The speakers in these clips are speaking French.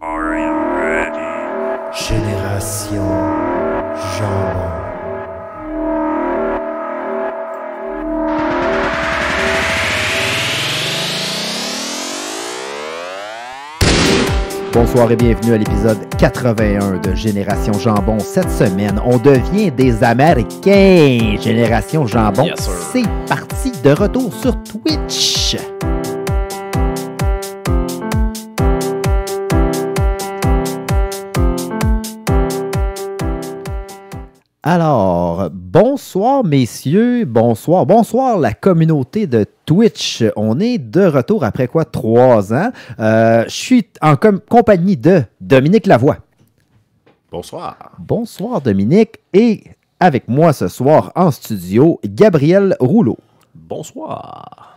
Are you ready? Génération Jambon. Bonsoir et bienvenue à l'épisode 81 de Génération Jambon. Cette semaine, on devient des Américains. Génération Jambon, Yes, sir. c'est parti de retour sur Twitch. Alors, bonsoir messieurs, bonsoir la communauté de Twitch. On est de retour après quoi, 3 ans. Je suis en compagnie de Dominique Lavoie. Bonsoir. Bonsoir Dominique. Et avec moi ce soir en studio, Gabriel Rouleau. Bonsoir.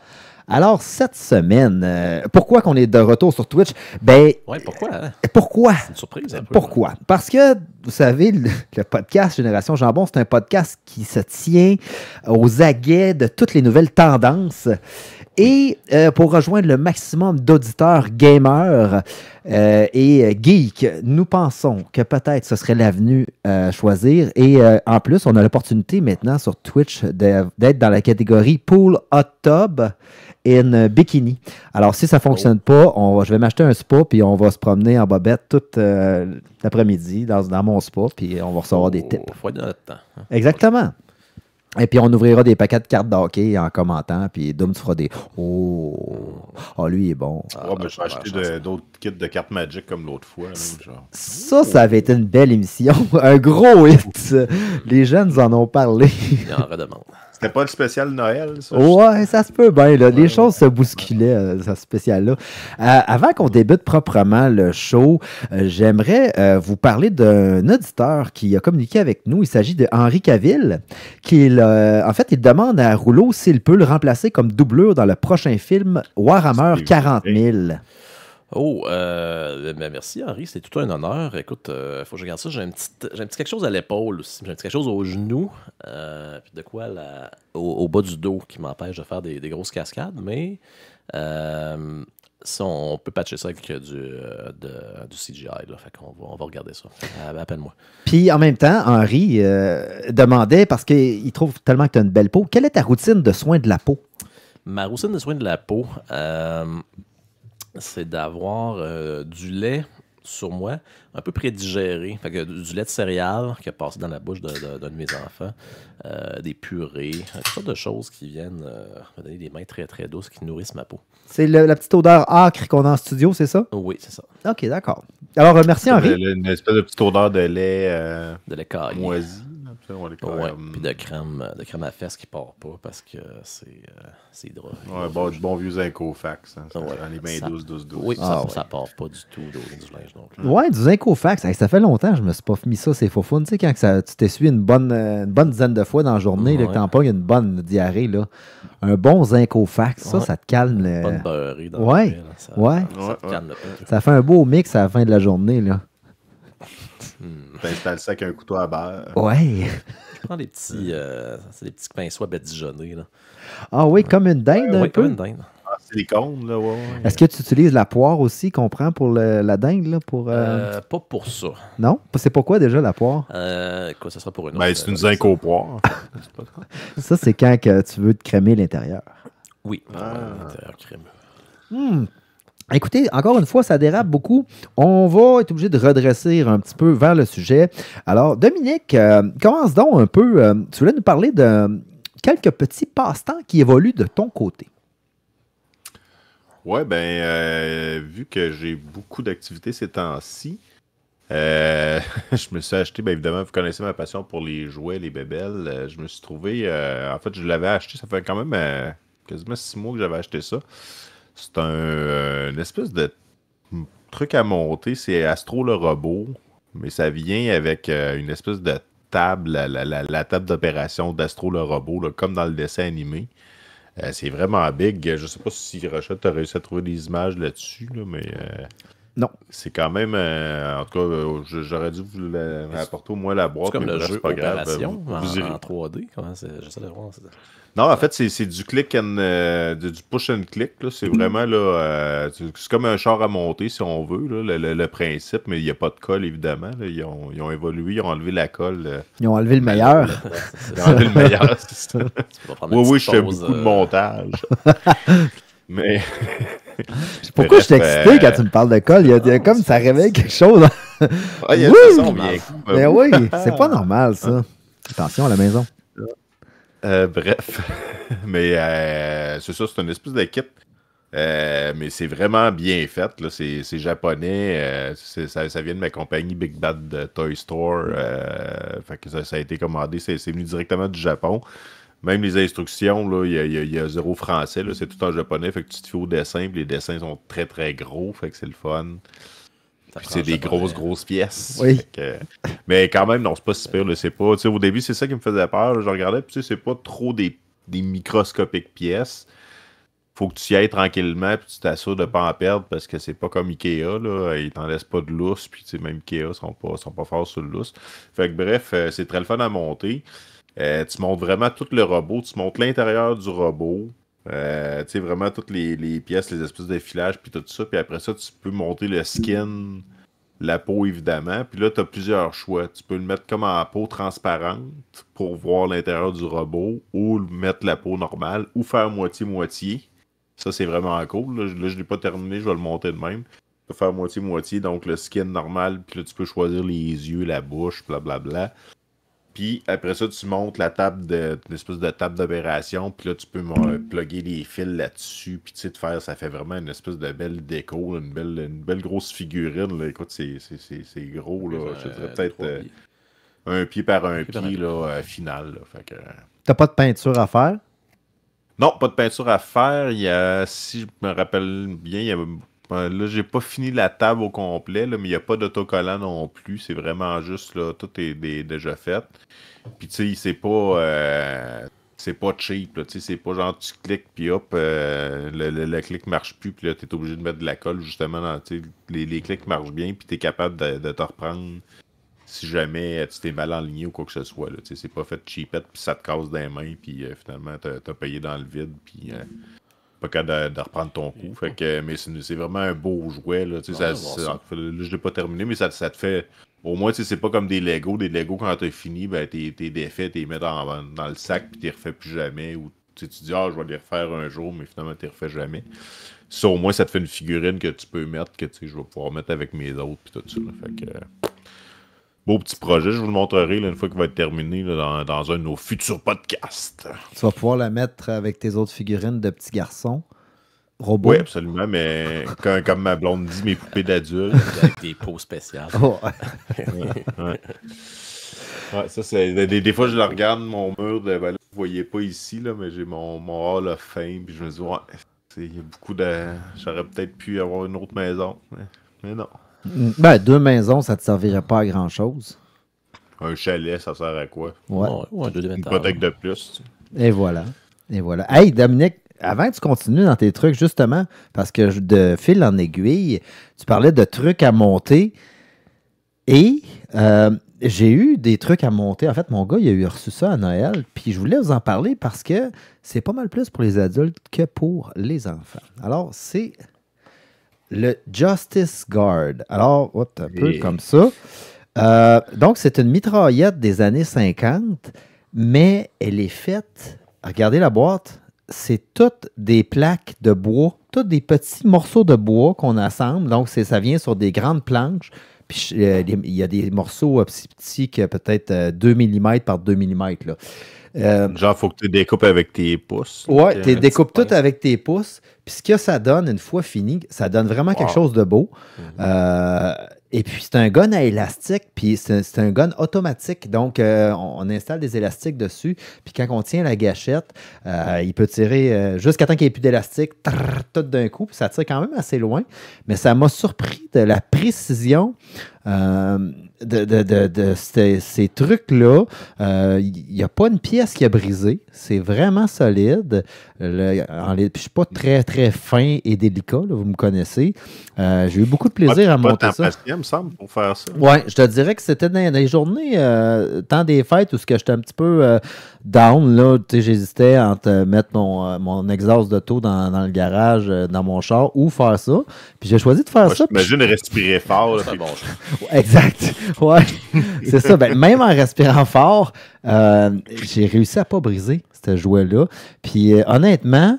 Alors, cette semaine, pourquoi qu'on est de retour sur Twitch? Ben, Ouais, pourquoi? Hein? pourquoi? C'est une surprise un peu. Pourquoi? Parce que, vous savez, le podcast Génération Jambon, c'est un podcast qui se tient aux aguets de toutes les nouvelles tendances. Et pour rejoindre le maximum d'auditeurs gamers et geeks, nous pensons que peut-être ce serait l'avenue à choisir. Et en plus, on a l'opportunité maintenant sur Twitch d'être dans la catégorie Pool Hot Tub in Bikini. Alors, si ça ne fonctionne pas, je vais m'acheter un spa puis on va se promener en bobette toute l'après-midi dans mon spa puis on va recevoir des tips. Faut être dans notre temps. Hein? Exactement. Et puis, on ouvrira des paquets de cartes d'hockey en commentant. Puis, Dom, tu feras des « Oh, lui, il est bon. Ah, Je vais acheter d'autres kits de cartes Magic comme l'autre fois. Là, genre. » Ça avait été une belle émission. Un gros hit. Les jeunes nous en ont parlé. Il y en redemande. C'était pas le spécial Noël, ça? Ouais, ça se peut bien. Là. Les choses se bousculaient, ce spécial-là. Avant qu'on débute proprement le show, j'aimerais vous parler d'un auditeur qui a communiqué avec nous. Il s'agit de Henri Cavill, en fait, il demande à Rouleau s'il peut le remplacer comme doublure dans le prochain film Warhammer 40 000. Oh, ben merci Henri, c'est tout un honneur. Écoute, faut que je regarde ça. J'ai un petit quelque chose à l'épaule aussi. J'ai un petit quelque chose au genou. Puis de quoi au bas du dos qui m'empêche de faire des grosses cascades. Mais ça, on peut patcher ça avec du CGI. Là, fait qu'on on va regarder ça. Appelle-moi. Puis en même temps, Henri demandait, parce qu'il trouve tellement que tu as une belle peau, quelle est ta routine de soins de la peau? Ma routine de soins de la peau, c'est d'avoir du lait sur moi, un peu prédigéré. Fait que du lait de céréales qui a passé dans la bouche d'un de mes enfants, des purées, toutes sortes de choses qui viennent me donner des mains très très douces qui nourrissent ma peau. C'est la petite odeur âcre qu'on a en studio, c'est ça? Oui, c'est ça. OK, d'accord. Alors, merci Henri. Une espèce de petite odeur de lait De lait caillé. moisi. On les Ouais, puis de crème à fesses qui part pas parce que c'est drôle. Ouais, bon vieux Incofax. Hein, Ouais, dans les mains ça- douces. Oui, Ah, ça ouais. part pas du tout du linge non plus. Ouais, du Zincofax. Hey, ça fait longtemps que je me suis pas mis ça, c'est faux fun. Tu sais, quand tu t'essuies une bonne dizaine de fois dans la journée, là, Ouais. que t'en pognes une bonne diarrhée, là. Un bon Zincofax, Ouais. ça te calme. Pas de beurré dans Ouais, le lait, là, ça, ouais. Ça te calme le peu. Ça fait un beau mix à la fin de la journée, là. T'installes ça avec un couteau à beurre. Ouais. Je prends des petits, c'est des petits pinceaux badigeonnés. Là. Ah oui, comme une dinde, un Oui, peu. comme une dinde. Ah, silicone, là, ouais. Est-ce que tu utilises la poire aussi qu'on prend pour la dinde, là, pour... Pas pour ça. Non? C'est pourquoi déjà la poire? Quoi, ça sera pour une autre. Ben, c'est une zinco-poire. Ça, c'est quand que tu veux te crémer l'intérieur. Oui, Ah. l'intérieur crémeux. Écoutez, encore une fois, ça dérape beaucoup. On va être obligé de redresser un petit peu vers le sujet. Alors, Dominique, commence donc un peu. Tu voulais nous parler de quelques petits passe-temps qui évoluent de ton côté. Ouais, ben, vu que j'ai beaucoup d'activités ces temps-ci, je me suis acheté, bien évidemment, vous connaissez ma passion pour les jouets, les bébelles. Je me suis trouvé, en fait, je l'avais acheté, ça fait quand même quasiment 6 mois que j'avais acheté ça. C'est une espèce de truc à monter, c'est Astro le robot, mais ça vient avec une espèce de table, la table d'opération d'Astro le robot, là, comme dans le dessin animé. C'est vraiment big. Je sais pas si Rochette a réussi à trouver des images là-dessus, là, mais Non. C'est quand même... en tout cas, j'aurais dû vous apporter au moins la boîte. C'est comme mais le bref, jeu c'est pas grave. Opération Vous irez. en 3D. Comment c'est? J'essaie de voir. Non, en fait, c'est du click du push and click. Là. C'est vraiment là. C'est comme un char à monter, si on veut, là, le principe, mais il n'y a pas de colle, évidemment. Là. Ils ont évolué, ils ont enlevé la colle. Ils ont enlevé le meilleur. Ils ont enlevé le meilleur, c'est ça. Tu vas prendre une Oui, petite je fais pause, beaucoup de montage. Mais. Pourquoi je suis Bref, excité quand tu me parles de colle? Il y a comme ça réveille quelque chose. Ah, il y a Oui! ça, on vient. Mais oui, c'est pas normal, ça. Attention à la maison. Bref. Mais c'est ça, c'est une espèce de kit. Mais c'est vraiment bien fait. Là. C'est japonais. Ça vient de ma compagnie Big Bad Toy Store. Fait que ça a été commandé. C'est venu directement du Japon. Même les instructions, là, il y a zéro français. Là, c'est tout en japonais. Fait que tu te fais au dessin. Puis les dessins sont très très gros. Fait que c'est le fun. Puis c'est des grosses pièces. Oui. Mais quand même, non, c'est pas si pire. Là, c'est pas, au début, c'est ça qui me faisait peur. Là, je regardais, puis c'est pas trop des microscopiques pièces. Faut que tu y ailles tranquillement, puis tu t'assures de ne pas en perdre, parce que c'est pas comme Ikea. Là, ils t'en laissent pas de lousse, puis même Ikea sont pas forts sur le lousse. Fait que bref, c'est très le fun à monter. Tu montes vraiment tout le robot, tu montes l'intérieur du robot. Vraiment toutes les pièces, les espèces de filages, puis tout ça. Puis après ça, tu peux monter le skin, la peau évidemment. Puis là, tu as plusieurs choix. Tu peux le mettre comme en peau transparente pour voir l'intérieur du robot, ou mettre la peau normale, ou faire moitié-moitié. Ça, c'est vraiment cool. Là, je ne l'ai pas terminé, je vais le monter de même. Tu peux faire moitié-moitié, donc le skin normal, puis là, tu peux choisir les yeux, la bouche, blablabla. Puis après ça, tu montes la table une espèce de table d'opération. Puis là, tu peux plugger des fils là-dessus. Puis tu sais, ça fait vraiment une espèce de belle déco. Là, une belle grosse figurine. Là. Écoute, c'est gros. Là. Je dirais peut-être un pied par un pied là, final. Là. Fait que... T'as pas de peinture à faire? Non, pas de peinture à faire. Il y a, si je me rappelle bien, il y a... Là, j'ai pas fini la table au complet, là, mais il n'y a pas d'autocollant non plus. C'est vraiment juste, là, tout est déjà fait. Puis, tu sais, c'est pas cheap, là, tu sais, c'est pas genre tu cliques, puis hop, le clic marche plus, puis là, t'es obligé de mettre de la colle, justement, tu sais, les clics marchent bien, puis t'es capable de te reprendre si jamais tu t'es mal enligné ou quoi que ce soit, là, tu sais, c'est pas fait cheapette, puis ça te casse des mains, puis finalement, t'as payé dans le vide, puis... pas capable de reprendre ton coup. Fait que, mais c'est vraiment un beau jouet. Là, là je l'ai pas terminé, mais ça te fait. Au moins, c'est pas comme des Legos. Des Legos, quand t'as fini, ben, t'es défait, t'es mets dans le sac, puis t'es refait plus jamais. Ou tu dis, je vais les refaire un jour, mais finalement, t'es refait jamais. Ça, au moins, ça te fait une figurine que tu peux mettre, que je vais pouvoir mettre avec mes autres, puis tout ça. Là. Fait que. Beau petit projet, je vous le montrerai là, une fois qu'il va être terminé là, dans un de nos futurs podcasts. Tu vas pouvoir la mettre avec tes autres figurines de petits garçons. Robots. Oui, absolument, mais comme ma blonde dit, mes poupées d'adultes. Avec des peaux spéciales. Oh. Ouais, ça, c'est. Des fois, je le regarde, mon mur de. Ben là, vous voyez pas ici, là, mais j'ai mon Hall of Fame, puis je me dis, il y a beaucoup de. J'aurais peut-être pu avoir une autre maison, mais non. Ben, 2 maisons, ça te servirait pas à grand-chose. Un chalet, ça sert à quoi? Ouais. Une hypothèque de plus. Et voilà. Et voilà. Hey, Dominique, avant que tu continues dans tes trucs, justement, parce que de fil en aiguille, tu parlais de trucs à monter. Et j'ai eu des trucs à monter. En fait, mon gars, il a reçu ça à Noël. Puis je voulais vous en parler parce que c'est pas mal plus pour les adultes que pour les enfants. Alors, c'est le Justice Guard. Alors, un peu comme ça. Donc, c'est une mitraillette des années 50, mais elle est faite... Regardez la boîte. C'est toutes des plaques de bois, tous des petits morceaux de bois qu'on assemble. Donc, ça vient sur des grandes planches. Puis, il y a des morceaux petits qui peut-être 2 mm par 2 mm. Là. Genre, il faut que tu découpes avec tes pouces. Ouais, tu découpes tout avec tes pouces. Puis ce que ça donne, une fois fini, ça donne vraiment quelque chose de beau. Et puis, c'est un gun à élastique, puis c'est un gun automatique. Donc, on installe des élastiques dessus. Puis quand on tient la gâchette, il peut tirer jusqu'à temps qu'il n'y ait plus d'élastique, tout d'un coup. Puis ça tire quand même assez loin. Mais ça m'a surpris de la précision ces trucs-là. Il n'y a pas une pièce qui a brisé. C'est vraiment solide. Puis je ne suis pas très, très fin et délicat, là, vous me connaissez. J'ai eu beaucoup de plaisir à monter ça. Il me semble, pour faire ça. Oui, je te dirais que c'était dans les journées, temps des fêtes, où j'étais un petit peu down. Là, j'hésitais entre mettre mon exhaust d'auto dans le garage, dans mon char, ou faire ça. Puis j'ai choisi de faire ça. J'imagine respirer fort. C'est un bon choix. Exact. Ouais, c'est ça. Ben, même en respirant fort, j'ai réussi à pas briser ce jouet-là. Puis honnêtement,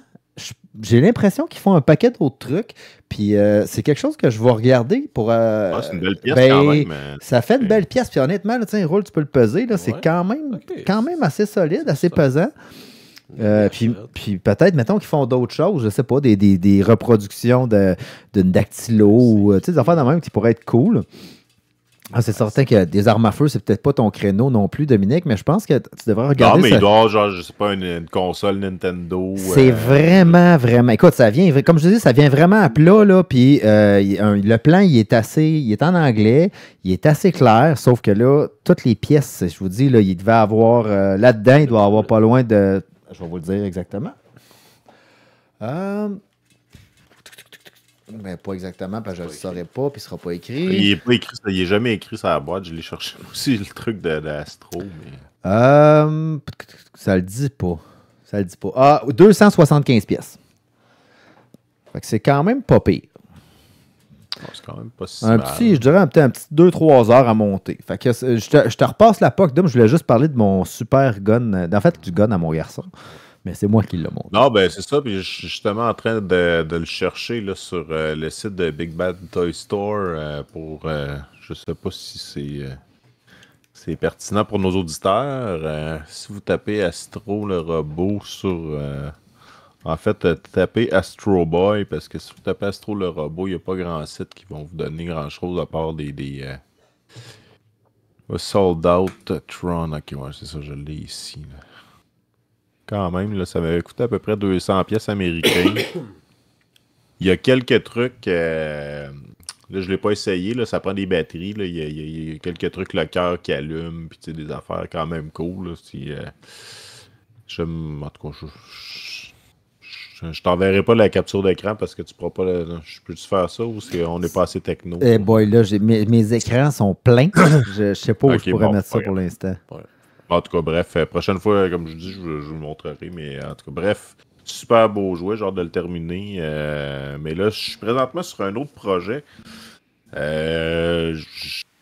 j'ai l'impression qu'ils font un paquet d'autres trucs. Puis c'est quelque chose que je vais regarder pour. C'est une belle pièce quand même. Ça fait une belle pièce. Puis honnêtement, là, un rôle, tu peux le peser. Là, c'est quand même assez solide, assez pesant. Puis peut-être, mettons qu'ils font d'autres choses, je sais pas, des reproductions d'une dactylo ou des affaires de même qui pourraient être cool. C'est certain que des armes à feu, c'est peut-être pas ton créneau non plus, Dominique, mais je pense que tu devrais regarder. Non, mais il doit avoir, genre, je sais pas, une console Nintendo. C'est vraiment. Écoute, ça vient, comme je dis, ça vient vraiment à plat, là. Puis le plan, il est en anglais, il est assez clair, sauf que là, toutes les pièces, je vous dis, là, il devait avoir. Là-dedans, il doit avoir pas loin de. Je vais vous le dire exactement. Mais pas exactement, parce que je ne le saurais pas, puis il ne sera pas écrit. Il n'est pas écrit, il n'est jamais écrit sur la boîte. Je l'ai cherché aussi, le truc d'Astro. Mais... ça le dit pas. Ça le dit pas. Ah, 275 pièces. Fait que c'est quand même pas pire. C'est quand même pas si mal. Je dirais un petit 2-3 heures à monter. Fait que je te repasse la POC. Je voulais juste parler de mon super gun. En fait, du gun à mon garçon. Mais c'est moi qui l'ai monté. Non, ben c'est ça. Puis je suis justement en train de le chercher là, sur le site de Big Bad Toy Store pour. Je sais pas si c'est pertinent pour nos auditeurs. Si vous tapez Astro le robot sur. En fait, tapez Astro Boy, parce que si vous tapez Astro le robot, il n'y a pas grand site qui vont vous donner grand chose à part des Sold Out Tron. Ok, ouais, c'est ça, je l'ai ici. Là. Quand même, là, ça m'avait coûté à peu près 200 pièces américaines. Il y a quelques trucs. Là, je ne l'ai pas essayé. Là, ça prend des batteries. Là. Il y a quelques trucs, le cœur qui allume. Puis des affaires quand même cool. Là, en tout cas, je t'enverrai pas la capture d'écran parce que tu pourras pas. Je peux-tu faire ça ou on n'est pas assez techno? Eh boy, là, mes écrans sont pleins. Je sais pas où je pourrais mettre ça pour l'instant. Ouais. En tout cas, bref, prochaine fois, comme je dis, je vous montrerai. Mais en tout cas, bref, super beau jouet, genre de le terminer. Mais là, je suis présentement sur un autre projet. Je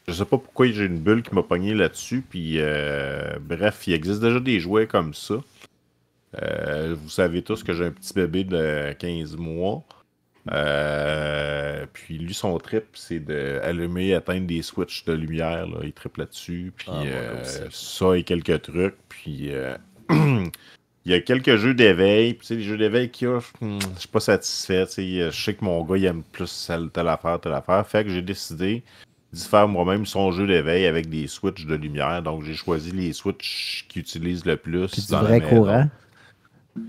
sais pas pourquoi j'ai une bulle qui m'a pogné là-dessus. Puis, bref, il existe déjà des jouets comme ça. Vous savez tous que j'ai un petit bébé de 15 mois. Puis lui, son trip, c'est d'allumer et éteindre des switches de lumière. Là. Il tripe là-dessus. Puis ça et quelques trucs. Puis il y a quelques jeux d'éveil. Puis les jeux d'éveil qu'il y a, je suis pas satisfait. Je sais que mon gars, il aime plus telle affaire. Fait que j'ai décidé d'y faire moi-même son jeu d'éveil avec des switches de lumière. Donc j'ai choisi les switches qui utilisent le plus. Puis du vrai courant.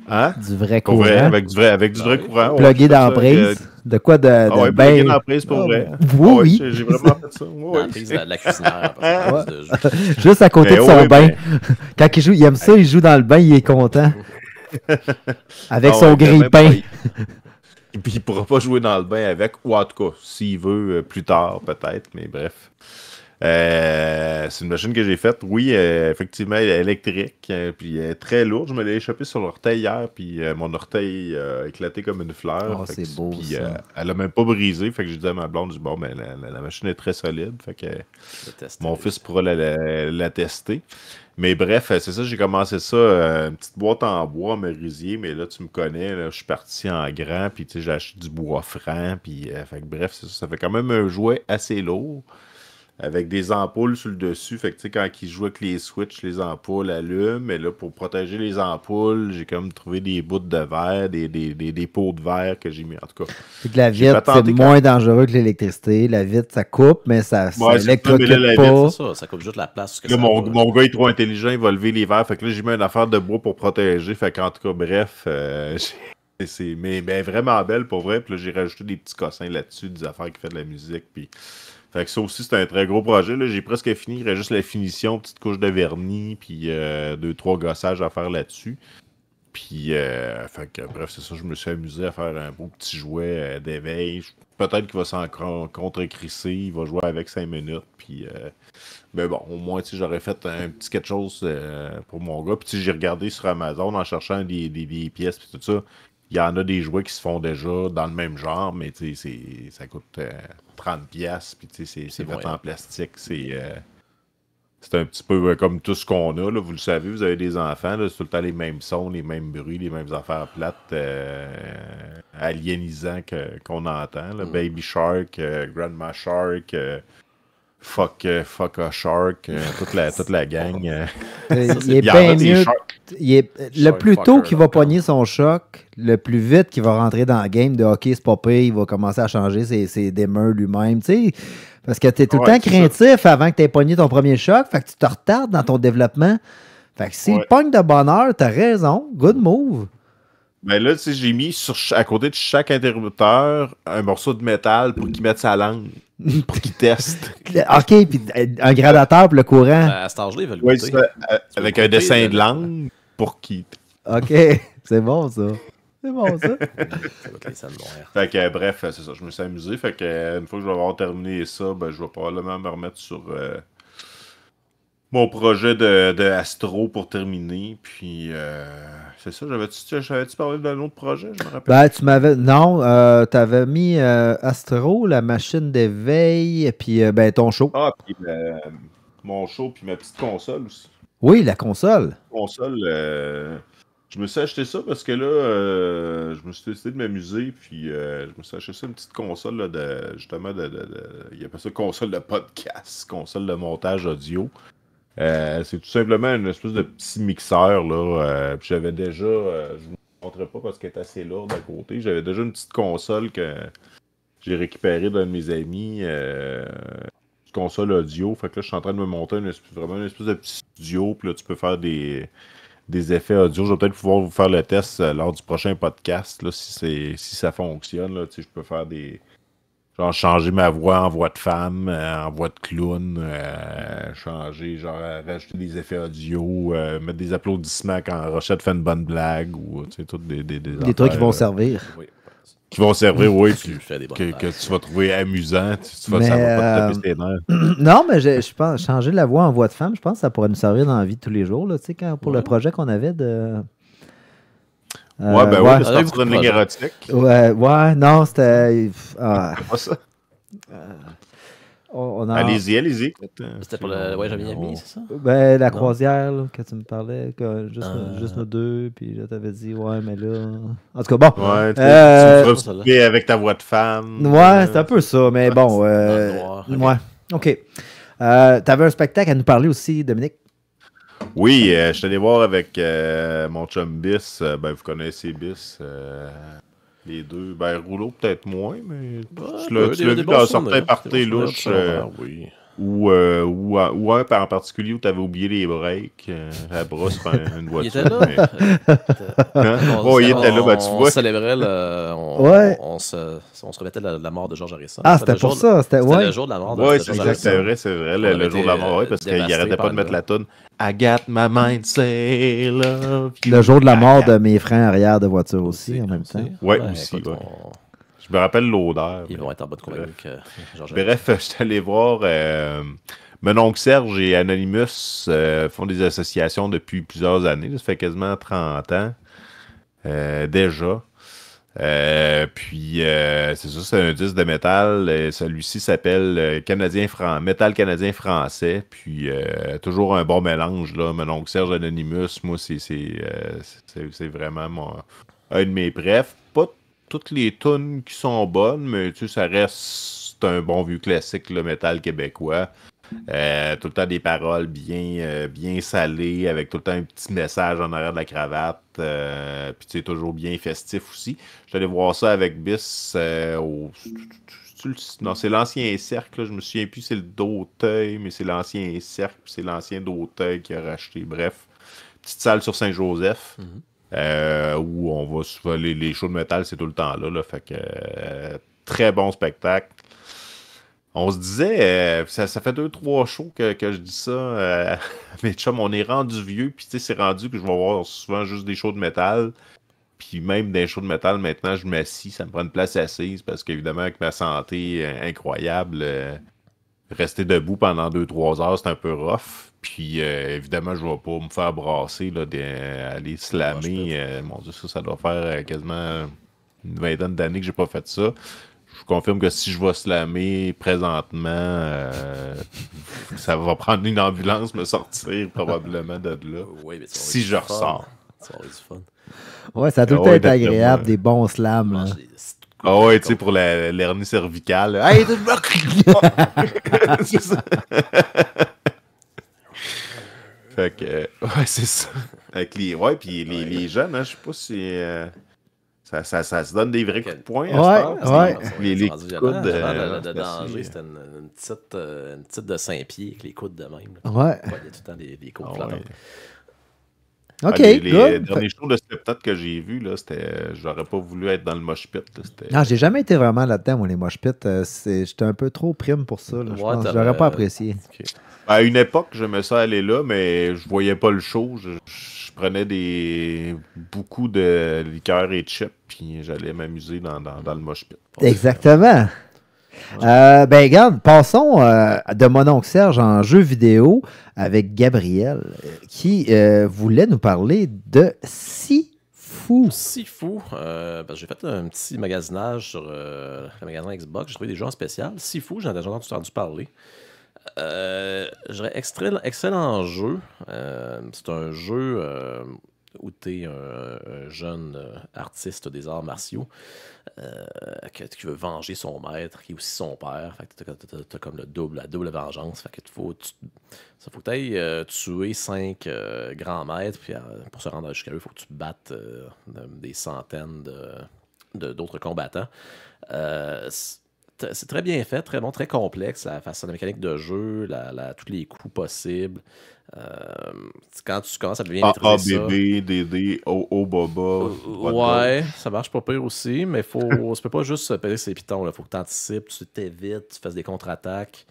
Hein? Du vrai courant. Avec du vrai courant. Plugué dans la prise. De quoi de plugué dans la prise pour vrai. Oui. J'ai vraiment fait ça. Dans la prise de la cuisinière. Juste à côté de son bain. Quand il joue, il aime ça, il joue dans le bain, il est content. Avec son grille-pain. Et puis il pourra pas jouer dans le bain avec, ou en tout cas, s'il veut, plus tard peut-être, mais bref. C'est une machine que j'ai faite, oui, effectivement, elle est électrique, puis elle est très lourde. Je me l'ai échappée sur l'orteil hier, puis mon orteil a éclaté comme une fleur. Oh, c'est beau, puis, ça. elle a même pas brisé, fait que j'ai dit à ma blonde, bon, ben, la machine est très solide, fait que mon fils pourra la tester. Mais bref, c'est ça, j'ai commencé ça, une petite boîte en bois, merisier, mais là, tu me connais, là, je suis parti en grand, puis tu sais, j'ai acheté du bois franc, puis fait que bref, ça fait quand même un jouet assez lourd. Avec des ampoules sur le dessus. Fait que tu sais, quand il joue avec les switches, les ampoules allument. Mais là, pour protéger les ampoules, j'ai comme trouvé des bouts de verre, des pots de verre que j'ai mis. En tout cas. Fait que la vitre, c'est moins dangereux que l'électricité. La vitre, ça coupe, mais ça électrocute pas. Ça coupe juste la place. Là, mon gars est trop intelligent, il va lever les verres. Fait que là, j'ai mis une affaire de bois pour protéger. Fait qu'en tout cas, bref, mais vraiment belle pour vrai. Puis là, j'ai rajouté des petits cossins là-dessus, des affaires qui font de la musique. Puis... Fait que ça aussi, c'est un très gros projet. Là. J'ai presque fini. Il reste juste la finition, petite couche de vernis, puis 2-3 gossages à faire là-dessus. Puis, fait que, bref, c'est ça. Je me suis amusé à faire un beau petit jouet d'éveil. Peut-être qu'il va s'en contre-crisser. Il va jouer avec 5 minutes. Puis, mais bon, au moins, j'aurais fait un petit quelque chose pour mon gars. Puis, j'ai regardé sur Amazon en cherchant des pièces, puis tout ça. Il y en a des jouets qui se font déjà dans le même genre, mais ça coûte 30$. Puis c'est fait en plastique. C'est un petit peu comme tout ce qu'on a. Là, vous le savez, vous avez des enfants. C'est tout le temps les mêmes sons, les mêmes bruits, les mêmes affaires plates, aliénisants qu'on entend. Là. Baby Shark, Grandma Shark, Fuck a Shark, toute la gang. Il est bien mieux. Le plus tôt qu'il va pogner son choc, le plus vite qu'il va rentrer dans le game de hockey, c'est pas pire, il va commencer à changer ses démeurs lui-même. Tu sais, parce que tu es tout le temps craintif avant que tu aies pogné ton premier choc, fait que tu te retardes dans ton développement. Fait que s'il pogne de bonne heure, t'as raison, good move. Ben là, tu sais, j'ai mis à côté de chaque interrupteur un morceau de métal pour qu'il mette sa langue, pour qu'il teste. OK, puis un gradateur pour le courant. À cet âge-là, il va le goûter. Avec un dessin de langue pour qu'il... OK, c'est bon ça. C'est bon ça. Ça va être les scènes noires. Fait que bref, c'est ça, je me suis amusé. Fait que une fois que je vais avoir terminé ça, ben je vais probablement me remettre sur mon projet de Astro pour terminer. Puis c'est ça, j'avais-tu parlé d'un autre projet, je me rappelle? Ben, tu m'avais... Non, t'avais mis Astro, la machine d'éveil, puis ben ton show. Ah, puis mon show, puis ma petite console aussi. Oui, la console. Console, je me suis acheté ça parce que là, je me suis décidé de m'amuser, puis je me suis acheté ça, une petite console là, justement, il appelle ça console de podcast, console de montage audio. C'est tout simplement une espèce de petit mixeur, là. Puis j'avais déjà, je vous montrerai pas parce qu'elle est assez lourde à côté, j'avais déjà une petite console que j'ai récupérée d'un de mes amis, une console audio. Fait que là, je suis en train de me monter vraiment une espèce de petit studio, puis là, tu peux faire des effets audio. Je vais peut-être pouvoir vous faire le test lors du prochain podcast, là, si ça fonctionne. Là, je peux faire genre changer ma voix en voix de femme, en voix de clown, changer, genre rajouter des effets audio, mettre des applaudissements quand Rochette fait une bonne blague, ou toutes des trucs qui vont servir. Oui. Qui vont servir, oui, Tu fais des bonnes que blagues. tu vas trouver amusant. Ça va pas te taper ses nerfs. Non, mais je pense changer la voix en voix de femme, je pense que ça pourrait nous servir dans la vie de tous les jours. Là, pour le projet qu'on avait de. Ouais, ben oui, c'est parti d'une ligne érotique. Ouais, non, c'était. Ah, C'est pas ça. Allez-y. C'était pour le voyage à Miami, c'est ça? Ben, la croisière, là, que tu me parlais, juste nous deux, puis là, t'avais dit, ouais, mais là. En tout cas, bon. Ouais, tu me feras avec ta voix de femme. Ouais, c'est un peu ça, mais bon. Noir, ouais, OK. T'avais un spectacle à nous parler aussi, Dominique? Oui, je suis allé voir avec mon chum Bis. Ben, vous connaissez Bis. Les deux. Ben, Rouleau, peut-être moins, mais tu l'as vu dans certains parties louches. Oui. Ou un en particulier où tu avais oublié les breaks. La brosse, une voiture. Il était là. Il était là, ben, tu vois. On célébrait on se remettait de la mort de George Harrison. Ah, c'était pour ça. C'était le jour de la mort de George Harrison. Oui, c'est vrai, le jour de la mort, parce qu'il arrêtait pas de mettre la toune. I got my mind say love. Le jour de la mort de mes freins arrière de voiture aussi, en même temps. Oui, aussi. Je me rappelle l'odeur. Ils vont être en bonne compagnie que George Harrison. Bref, je suis allé voir mon oncle Serge et Anonymous font des associations depuis plusieurs années. Ça fait quasiment 30 ans déjà. Puis c'est ça, c'est un disque de métal. Celui-ci s'appelle Métal canadien français. Puis toujours un bon mélange là. Mon oncle Serge Anonymous, moi c'est vraiment un de mes préfs. Pas toutes les tunes qui sont bonnes, mais tu sais, ça reste un bon vieux classique, le métal québécois. Tout le temps des paroles bien salées, avec tout le temps un petit message en arrière de la cravate. Puis tu sais, toujours bien festif aussi. Je suis allé voir ça avec Bis non, c'est l'ancien cercle, là. Je me souviens plus, c'est le d'Auteuil, mais c'est l'ancien cercle, puis c'est l'ancien d'Auteuil qui a racheté. Bref, petite salle sur Saint-Joseph. où on va souvent les shows de métal, c'est tout le temps là. Fait que très bon spectacle. On se disait, ça fait 2-3 shows que je dis ça, mais chum, on est rendu vieux, puis tu sais, c'est rendu que je vais voir souvent juste des shows de métal. Puis même dans les shows de métal, maintenant, je m'assis, ça me prend une place assise, parce qu'évidemment, avec ma santé incroyable, rester debout pendant 2-3 heures, c'est un peu rough. Puis évidemment, je ne vais pas me faire brasser, là, aller slammer. Mon Dieu, ça doit faire quasiment une vingtaine d'années que j'ai pas fait ça. Je vous confirme que si je vais slammer présentement, ça va prendre une ambulance me sortir probablement de là. Oui, mais tu vas Si je avoir du fun. ressors. Tu vas avoir du fun. Ouais, ça a tout le Ah temps ouais, été agréable, d'après des bons slams. Là. Mange des- Ah ouais, tu sais, pour l'hernie cervicale. Hey, tu c'est ça. Fait que, ouais, c'est ça. Avec ouais, puis les jeunes, hein, je sais pas si ça se donne des vrais coups de poing. Ouais, ouais. Les coudes coudes, de c'est danger, assez, c'était une petite de 5 pieds avec les coudes de même. Ouais. Là, il y a tout le temps des coudes Ah flottants. ouais. OK, les good. derniers shows de spectacle que j'ai vus, là, c'était. J'aurais pas voulu être dans le mosh pit. Là, c'était... Non, j'ai jamais été vraiment là-dedans, moi, les mosh pits. J'étais un peu trop prime pour ça. Là. Je Ouais, pense que j'aurais pas apprécié. Ok. À une époque, j'aimais ça aller là, mais je voyais pas le show. Je prenais beaucoup de liqueurs et chips, puis j'allais m'amuser dans le mosh pit. Exactement. Ben, regarde, passons de mon oncle Serge en jeu vidéo avec Gabriel, qui voulait nous parler de Sifu. Si fou. Parce que j'ai fait un petit magasinage sur le magasin Xbox. J'ai trouvé des jeux en spécial. Si fou, j'en ai déjà entendu parler. Je dirais excellent jeu. C'est un jeu où tu es un jeune artiste des arts martiaux qui veut venger son maître, qui est aussi son père. Fait que t'as comme la double vengeance. Fait que faut que tu ailles tuer 5 grands maîtres, puis pour se rendre jusqu'à eux, il faut que tu battes des centaines d'autres combattants. C'est très bien fait, très bon, très complexe, la façon de mécanique de jeu, tous les coups possibles. Quand tu commences à bien maîtriser ça... BB, DD, O, Boba. Ouais, ça marche pas pire aussi, mais tu peux pas juste se péter ses pitons. Il faut que tu anticipes, tu t'évites, tu fasses des contre-attaques.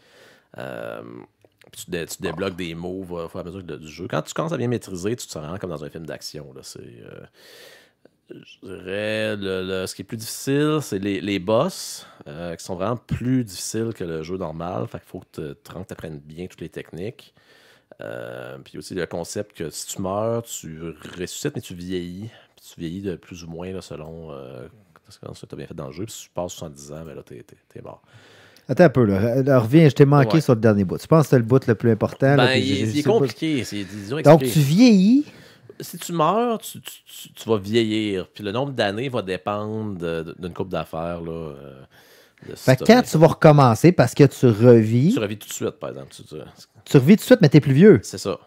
Puis tu débloques des moves au fur et à mesure du jeu. Quand tu commences à bien maîtriser, tu te sens vraiment comme dans un film d'action. Je dirais, ce qui est plus difficile, c'est les boss, qui sont vraiment plus difficiles que le jeu normal. Fait qu'il faut que tu apprennes bien toutes les techniques. Puis aussi le concept que si tu meurs, tu ressuscites, mais tu vieillis. Puis tu vieillis de plus ou moins là, selon ce que tu as bien fait dans le jeu. Puis si tu passes 70 ans, ben là, t'es mort. Attends un peu, là. Reviens, je t'ai manqué Ouais. sur le dernier bout. Tu penses que c'est le bout le plus important? là, Ben, puis il est sais pas. compliqué. C'est dur à Donc, expliquer. tu vieillis. Si tu meurs, tu vas vieillir. Puis le nombre d'années va dépendre d'une couple d'affaires. Fait que quand tu vas recommencer parce que tu revis, Tu revis tout de suite, par exemple. tu revis tout de suite, mais t'es plus vieux. C'est ça.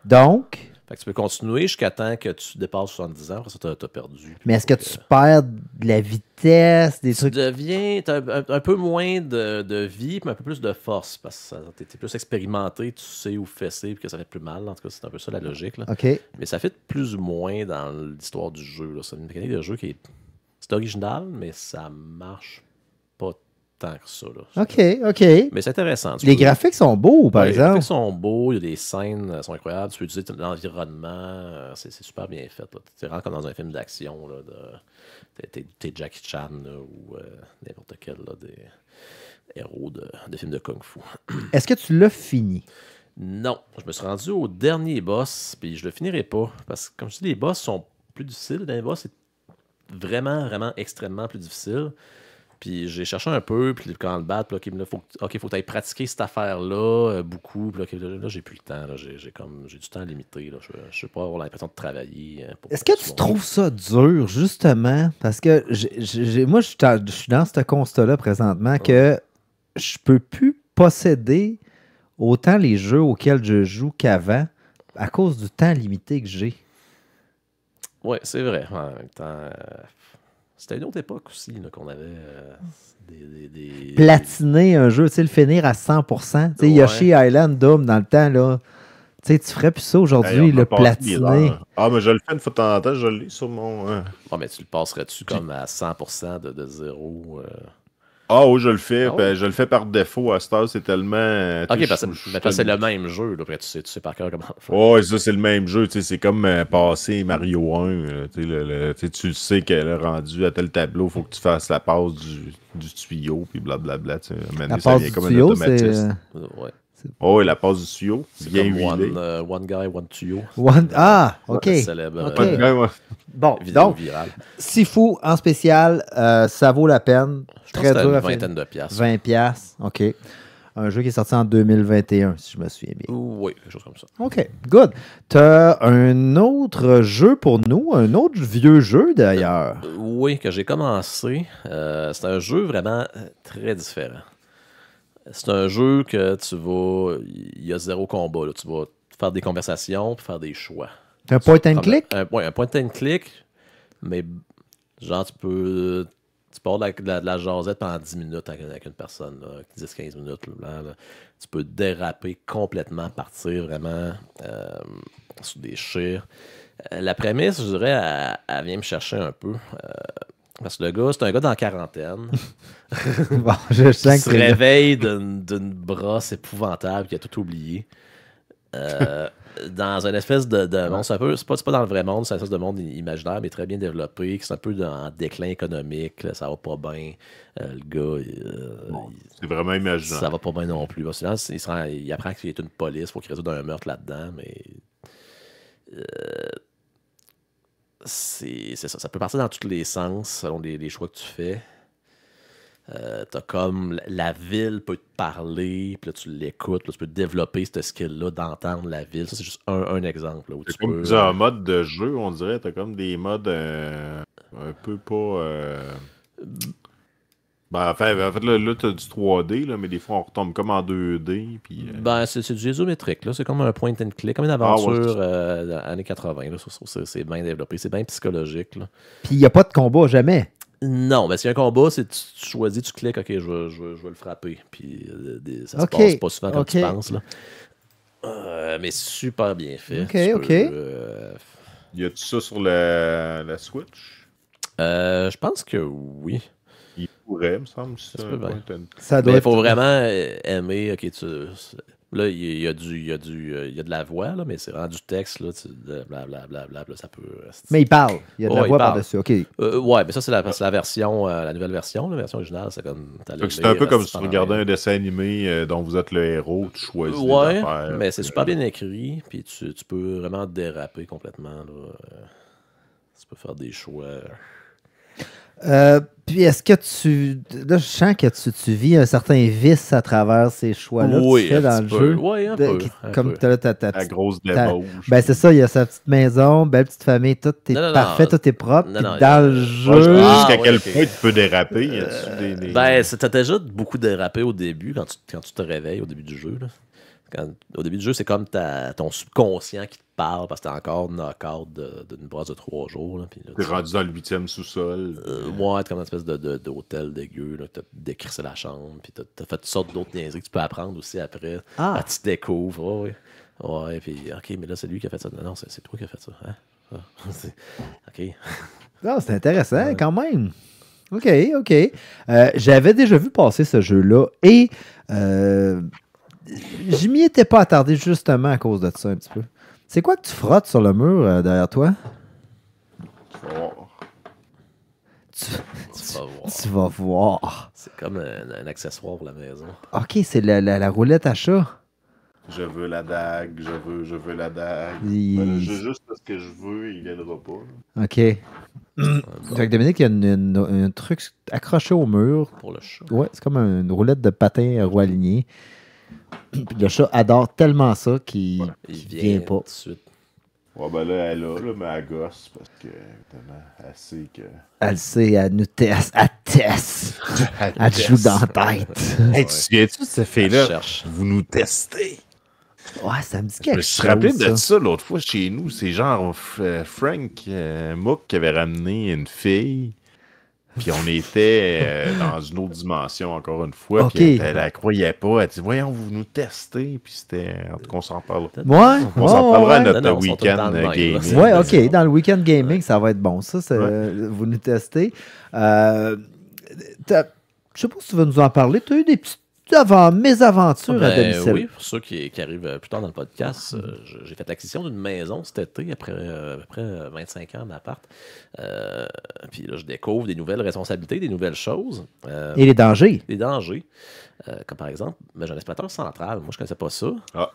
Donc, Fait que tu peux continuer jusqu'à temps que tu dépasses 70 ans. Après ça, t'as perdu. mais est-ce que tu perds de la vitesse, des Tu trucs? deviens... T'as un peu moins de vie, mais un peu plus de force. Parce que t'es plus expérimenté, tu sais où fesser, puis que ça fait plus mal. En tout cas, c'est un peu ça la logique. Là. OK. Mais ça fait plus ou moins dans l'histoire du jeu. Là. C'est une mécanique de jeu qui est... C'est original, mais ça marche pas tant que ça. Là. OK. Mais c'est intéressant. Les graphiques sont beaux, par Les exemple. graphiques sont beaux, il y a des scènes sont incroyables, tu peux utiliser l'environnement, c'est super bien fait. Tu es vraiment comme dans un film d'action. T'es Jackie Chan là, ou n'importe quel des héros de films de kung-fu. Est-ce que tu l'as fini? Non, je me suis rendu au dernier boss, puis je le finirai pas. Parce que, comme je dis, les boss sont plus difficiles. Le dernier boss, c'est vraiment, vraiment extrêmement plus difficile. Puis j'ai cherché un peu, puis quand le battre, il me faut que tu ailles pratiquer cette affaire-là beaucoup. Puis là, j'ai plus le temps. Là, j'ai du temps limité. Là, je sais pas avoir l'impression de travailler. Est-ce que tu trouves ça dur, justement? Parce que moi, je suis dans ce constat-là présentement que je peux plus posséder autant les jeux auxquels je joue qu'avant à cause du temps limité que j'ai. Oui, c'est vrai. En même temps, c'était une autre époque aussi là, qu'on avait des... Platiner un jeu, tu sais, le finir à 100%. Tu sais, Ouais. Yoshi Island, Doom, dans le temps, là, tu Tu sais, tu ferais plus ça Hey, aujourd'hui, on le a passé des platiner. heures. Ah, mais je le fais une fois de temps en temps, je l'ai sur mon. Mais tu le passerais-tu comme à 100% de zéro? Ah oui, je le fais. Ah ouais? Je le fais par défaut. À cette heure, c'est tellement. Ok, parce je que c'est le même jeu. Là, après, tu sais par cœur comment le faire. Ouais, ça, c'est le même jeu. Tu sais, c'est comme passer Mario 1. Tu sais, tu le sais qu'elle est rendue à tel tableau, il faut que tu fasses la passe du tuyau, puis blablabla. Tu sais, à un moment La donné, ça passe vient du comme un tuyau, c'est... automatisme. Ouais. Oh, oui, la passe du tuyau. C'est Bien comme huilé. one guy, one tuyau. Ah, OK. Le célèbre Ok. Ouais, ouais. Bon, vidéo donc, virale. Sifu en spécial, ça vaut la peine. Je pense Très que c'était dur une à faire. vingtaine de piastres. 20 piastres, OK. Un jeu qui est sorti en 2021, si je me souviens bien. Oui, quelque chose comme ça. OK, good. T'as un autre jeu pour nous, un autre vieux jeu d'ailleurs. Oui, que j'ai commencé. C'est un jeu vraiment très différent. C'est un jeu que tu vas... Il y a zéro combat. Là. Tu vas faire des conversations puis faire des choix. C'est un point and Comme click? un point and click, mais genre tu peux... Tu pars de la jasette pendant 10 minutes avec une personne, 10-15 minutes. Là. Tu peux déraper complètement, partir vraiment sur des chires. La prémisse, je dirais, elle vient me chercher un peu. Parce que le gars, c'est un gars dans la quarantaine Bon, je qui sens se que c'est... réveille d'une brosse épouvantable, qui a tout oublié. Dans une espèce de monde, c'est pas dans le vrai monde, c'est une espèce de monde imaginaire, mais très bien développé, qui est un peu en déclin économique, là, ça va pas bien. Le gars, C'est vraiment imaginaire. ça va pas bien non plus. Parce que là, il apprend qu'il est une police, il faut qu'il résoudre un meurtre là-dedans, mais c'est ça. Ça peut partir dans tous les sens, selon les choix que tu fais. T'as comme la ville peut te parler, puis là tu l'écoutes, là, tu peux développer ce skill-là d'entendre la ville. Ça, c'est juste un exemple. Là, où C'est tu comme peux, plusieurs modes de jeu, on dirait. T'as comme des modes un peu pas. Ben, en fait là t'as du 3D, là, mais des fois, on retombe comme en 2D. Puis, Ben, c'est du isométrique, là. C'est comme un point and click, comme une aventure années 80. Là. C'est bien développé, c'est bien psychologique. Là. Puis il n'y a pas de combat, jamais. Non, mais s'il y a un combat, c'est tu choisis, tu cliques, ok, je vais le frapper. Puis ça Ok, se passe pas souvent comme ok. tu penses. Là. Mais super bien fait. Ok, Tu ok. peux, y a-tu ça sur la Switch? je pense que oui. Il pourrait, me semble. Ça se peut bien. Ça doit Mais il être... faut vraiment aimer. Ok, là, il y a de la voix, là, mais c'est vraiment du texte. Là, blablabla, là, ça peut. Mais il parle. Il y a de la Ouais, voix il parle. par-dessus. OK. Ouais, mais ça, c'est la version, la nouvelle version. La version originale, c'est comme. C'est un peu comme si tu regardais un dessin animé dont vous êtes le héros, tu choisis des Ouais, affaires. mais c'est super bien écrit, puis tu peux vraiment déraper complètement. Là. Tu peux faire des choix. Puis est-ce que tu... Là, je sens que tu vis un certain vice à travers ces choix-là que tu fais dans le jeu. Oui, un peu. Comme t'as là ta La petite... grosse ta- débauche. Ben c'est ça, il y a sa petite maison, belle petite famille, tout est Non, non, parfait, non. tout est propre. Non, Puis non, dans le Ouais, jeu... Ah, jusqu'à quel ok. point tu peux déraper? Y a-tu des... Ben, t'as déjà beaucoup dérapé au début, quand tu te réveilles au début du jeu. Là. Au début du jeu, c'est comme ton subconscient qui te parle parce que t'es encore knock-out d'une brosse de 3 jours. Là, puis là, T'es rendu dans le 8e sous-sol. ouais, t'es comme une espèce d'hôtel dégueu. Là, t'as décrissé la chambre, puis t'as fait toutes sortes d'autres niaiseries que tu peux apprendre aussi après. Ah. Tu te découvres. Ouais, puis ok, mais là, c'est lui qui a fait ça. Non, c'est toi qui as fait ça. Hein? Ok. Ah, c'est intéressant quand même. OK, OK. J'avais déjà vu passer ce jeu-là et je m'y étais pas attardé justement à cause de ça un petit peu. C'est quoi que tu frottes sur le mur derrière toi? Oh. Tu vas voir. Tu vas voir. C'est comme un accessoire pour la maison. OK, c'est la roulette à chat. Je veux la dague, je veux la dague. Il- Juste parce que je veux, il viendra pas. Là. OK. Fait que Dominique, il y a un truc accroché au mur. Pour le chat. Ouais, c'est comme une roulette de patin roi aligné. Puis le chat adore tellement ça qu'il Il vient pas. tout de suite. Ouais, ben là, elle a, là, mais elle gosse parce que, évidemment, elle sait que. Elle sait, elle nous teste, elle teste. Elle te joue dans la tête. Hey, tu te souviens-tu de cette Elle fille-là? cherche. Vous nous testez. Ouais, ça me dit Je quelque me suis chose. rappelé de ça. ça l'autre fois chez nous. C'est genre Frank Mook qui avait ramené une fille. Puis on était dans une autre dimension, encore une fois. Ok. Puis elle la croyait pas. Elle dit, voyons, vous nous testez. Puis c'était... En tout cas, on s'en parle. Ouais, On s'en parlera à ouais. notre Non, non, ils sont tout le temps week-end de même, là. gaming. Ouais, ok. Dans le week-end gaming, ça va être bon. Ça, vous nous testez. Je sais pas si tu vas nous en parler. Tu as eu des petites mésaventures à domicile. Oui, pour ceux qui arrivent plus tard dans le podcast, j'ai fait l'acquisition d'une maison cet été, après 25 ans d'appart. Puis là, je découvre des nouvelles responsabilités, des nouvelles choses. Et les dangers. Des dangers. Comme par exemple, j'ai un aspirateur central. Moi, je ne connaissais pas ça. Ah.